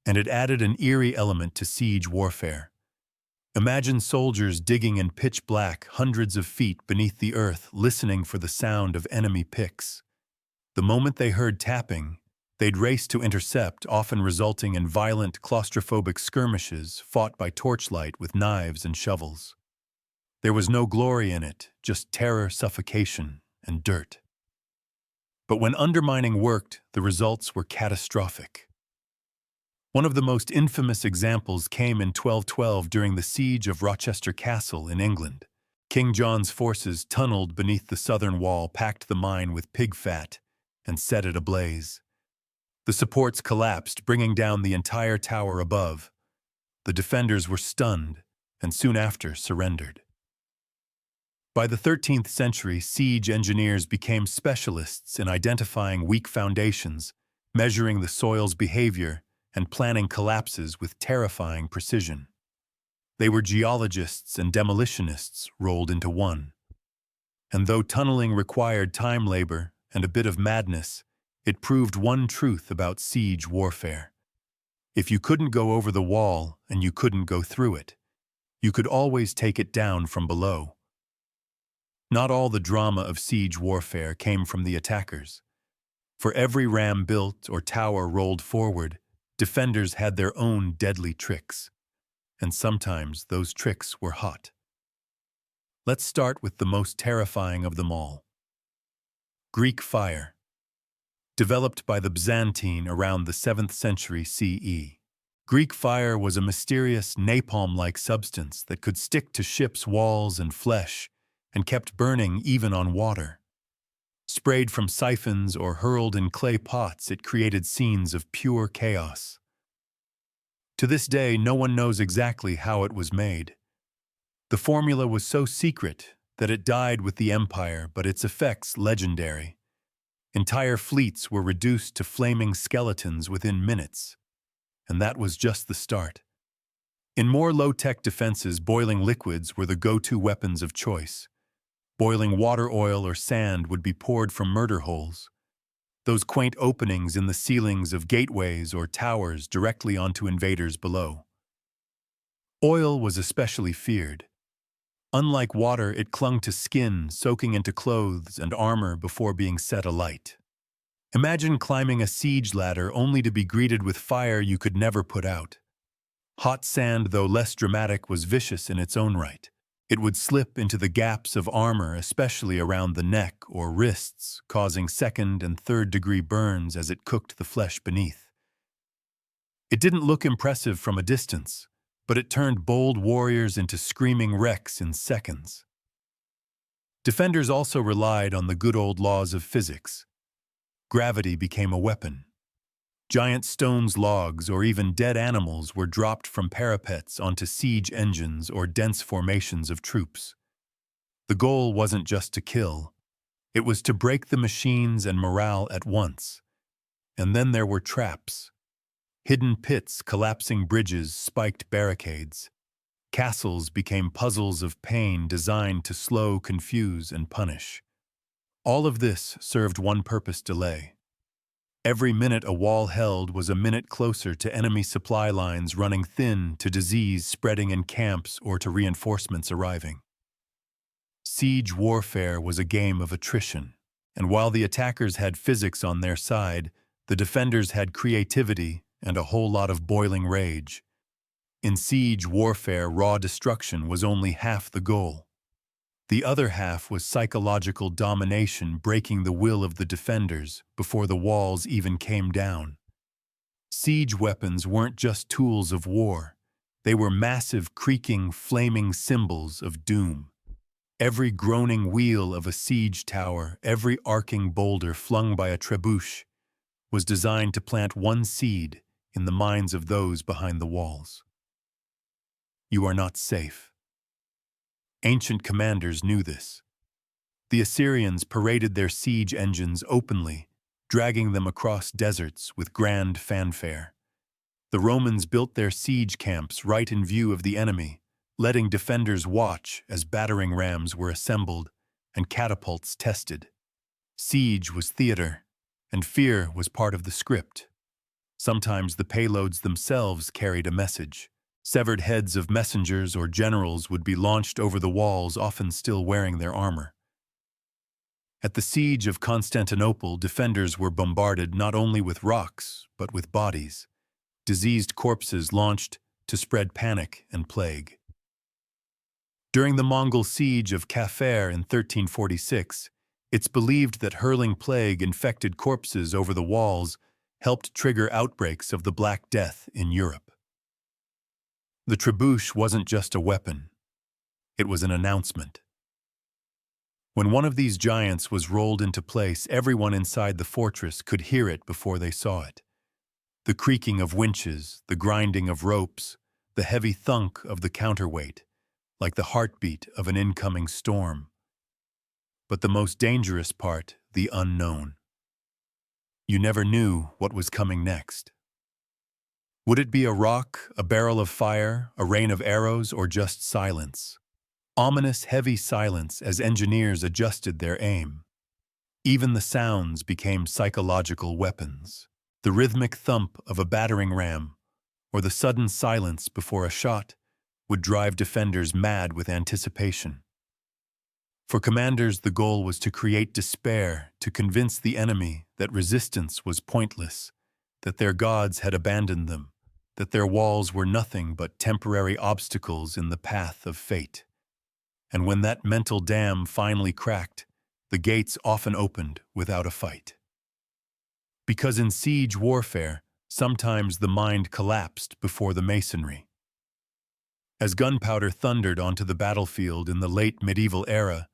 and it added an eerie element to siege warfare. Imagine soldiers digging in pitch black hundreds of feet beneath the earth, listening for the sound of enemy picks. The moment they heard tapping, They'd race to intercept, often resulting in violent claustrophobic skirmishes fought by torchlight with knives and shovels. There was no glory in it, just terror, suffocation, and dirt. But when undermining worked, the results were catastrophic. One of the most infamous examples came in 1212 during the siege of Rochester Castle in England. King John's forces tunneled beneath the southern wall, packed the mine with pig fat, and set it ablaze. The supports collapsed, bringing down the entire tower above. The defenders were stunned, and soon after surrendered. By the 13th century, siege engineers became specialists in identifying weak foundations, measuring the soil's behavior, and planning collapses with terrifying precision. They were geologists and demolitionists rolled into one. And though tunneling required time, labor, and a bit of madness, it proved one truth about siege warfare. If you couldn't go over the wall and you couldn't go through it, you could always take it down from below. Not all the drama of siege warfare came from the attackers. For every ram built or tower rolled forward, defenders had their own deadly tricks. And sometimes those tricks were hot. Let's start with the most terrifying of them all. Greek fire. Developed by the Byzantine around the 7th century CE. Greek fire was a mysterious napalm-like substance that could stick to ships' walls and flesh and kept burning even on water. Sprayed from siphons or hurled in clay pots, it created scenes of pure chaos. To this day, no one knows exactly how it was made. The formula was so secret that it died with the empire, but its effects legendary. Entire fleets were reduced to flaming skeletons within minutes. And that was just the start. In more low-tech defenses, boiling liquids were the go-to weapons of choice. Boiling water, oil, or sand would be poured from murder holes. Those quaint openings in the ceilings of gateways or towers directly onto invaders below. Oil was especially feared. Unlike water, it clung to skin, soaking into clothes and armor before being set alight. Imagine climbing a siege ladder only to be greeted with fire you could never put out. Hot sand, though less dramatic, was vicious in its own right. It would slip into the gaps of armor, especially around the neck or wrists, causing second- and third-degree burns as it cooked the flesh beneath. It didn't look impressive from a distance, but it turned bold warriors into screaming wrecks in seconds. Defenders also relied on the good old laws of physics. Gravity became a weapon. Giant stones, logs, or even dead animals were dropped from parapets onto siege engines or dense formations of troops. The goal wasn't just to kill. It was to break the machines and morale at once. And then there were traps. Hidden pits, collapsing bridges, spiked barricades. Castles became puzzles of pain designed to slow, confuse, and punish. All of this served one purpose: delay. Every minute a wall held was a minute closer to enemy supply lines running thin, to disease spreading in camps, or to reinforcements arriving. Siege warfare was a game of attrition, and while the attackers had physics on their side, the defenders had creativity and a whole lot of boiling rage. In siege warfare, raw destruction was only half the goal. The other half was psychological domination, breaking the will of the defenders before the walls even came down. Siege weapons weren't just tools of war. They were massive, creaking, flaming symbols of doom. Every groaning wheel of a siege tower, every arcing boulder flung by a trebuchet, was designed to plant one seed in the minds of those behind the walls. You are not safe. Ancient commanders knew this. The Assyrians paraded their siege engines openly, dragging them across deserts with grand fanfare. The Romans built their siege camps right in view of the enemy, letting defenders watch as battering rams were assembled and catapults tested. Siege was theater, and fear was part of the script. Sometimes the payloads themselves carried a message. Severed heads of messengers or generals would be launched over the walls, often still wearing their armor. At the siege of Constantinople, defenders were bombarded not only with rocks, but with bodies, diseased corpses launched to spread panic and plague. During the Mongol siege of Kafr in 1346, it's believed that hurling plague infected corpses over the walls helped trigger outbreaks of the Black Death in Europe. The trebuchet wasn't just a weapon, it was an announcement. When one of these giants was rolled into place, everyone inside the fortress could hear it before they saw it. The creaking of winches, the grinding of ropes, the heavy thunk of the counterweight, like the heartbeat of an incoming storm. But the most dangerous part, the unknown. You never knew what was coming next. Would it be a rock, a barrel of fire, a rain of arrows, or just silence? Ominous, heavy silence as engineers adjusted their aim. Even the sounds became psychological weapons. The rhythmic thump of a battering ram, or the sudden silence before a shot, would drive defenders mad with anticipation. For commanders, the goal was to create despair, to convince the enemy that resistance was pointless, that their gods had abandoned them, that their walls were nothing but temporary obstacles in the path of fate. And when that mental dam finally cracked, the gates often opened without a fight. Because in siege warfare, sometimes the mind collapsed before the masonry. As gunpowder thundered onto the battlefield in the late medieval era,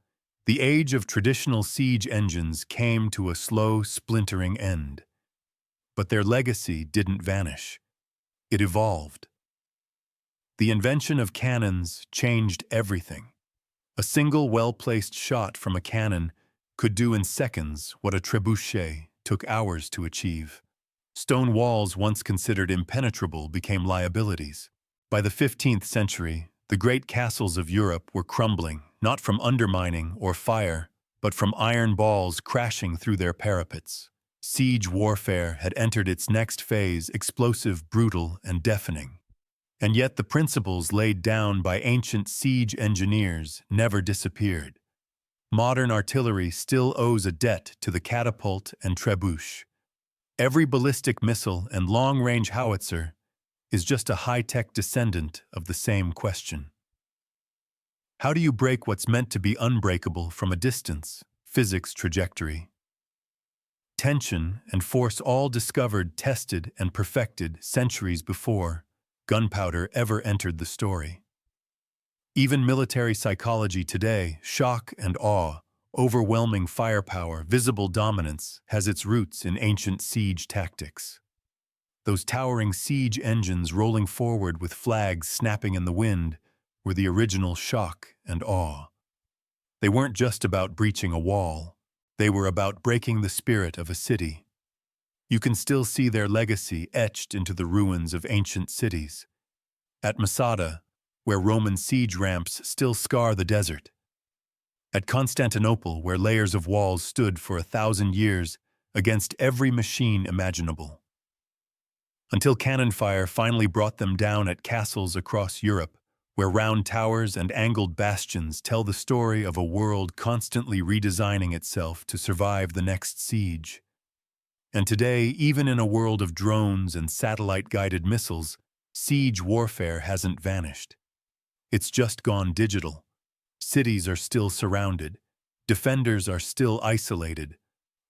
the age of traditional siege engines came to a slow, splintering end. But their legacy didn't vanish. It evolved. The invention of cannons changed everything. A single well-placed shot from a cannon could do in seconds what a trebuchet took hours to achieve. Stone walls once considered impenetrable became liabilities. By the 15th century, the great castles of Europe were crumbling, not from undermining or fire, but from iron balls crashing through their parapets. Siege warfare had entered its next phase, explosive, brutal, and deafening. And yet the principles laid down by ancient siege engineers never disappeared. Modern artillery still owes a debt to the catapult and trebuchet. Every ballistic missile and long-range howitzer is just a high-tech descendant of the same question. How do you break what's meant to be unbreakable from a distance? Physics trajectory. Tension and force all discovered, tested, and perfected centuries before gunpowder ever entered the story. Even military psychology today, shock and awe, overwhelming firepower, visible dominance, has its roots in ancient siege tactics. Those towering siege engines rolling forward with flags snapping in the wind were the original shock and awe. They weren't just about breaching a wall. They were about breaking the spirit of a city. You can still see their legacy etched into the ruins of ancient cities. At Masada, where Roman siege ramps still scar the desert. At Constantinople, where layers of walls stood for 1,000 years against every machine imaginable. Until cannon fire finally brought them down at castles across Europe, where round towers and angled bastions tell the story of a world constantly redesigning itself to survive the next siege. And today, even in a world of drones and satellite-guided missiles, siege warfare hasn't vanished. It's just gone digital. Cities are still surrounded. Defenders are still isolated.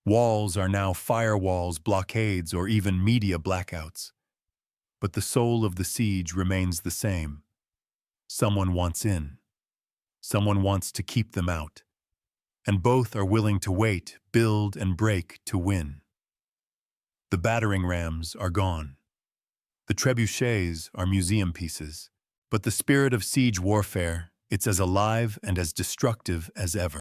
Walls are now firewalls, blockades, or even media blackouts. But the soul of the siege remains the same. Someone wants in. Someone wants to keep them out. And both are willing to wait, build, and break to win. The battering rams are gone. The trebuchets are museum pieces. But the spirit of siege warfare, it's as alive and as destructive as ever.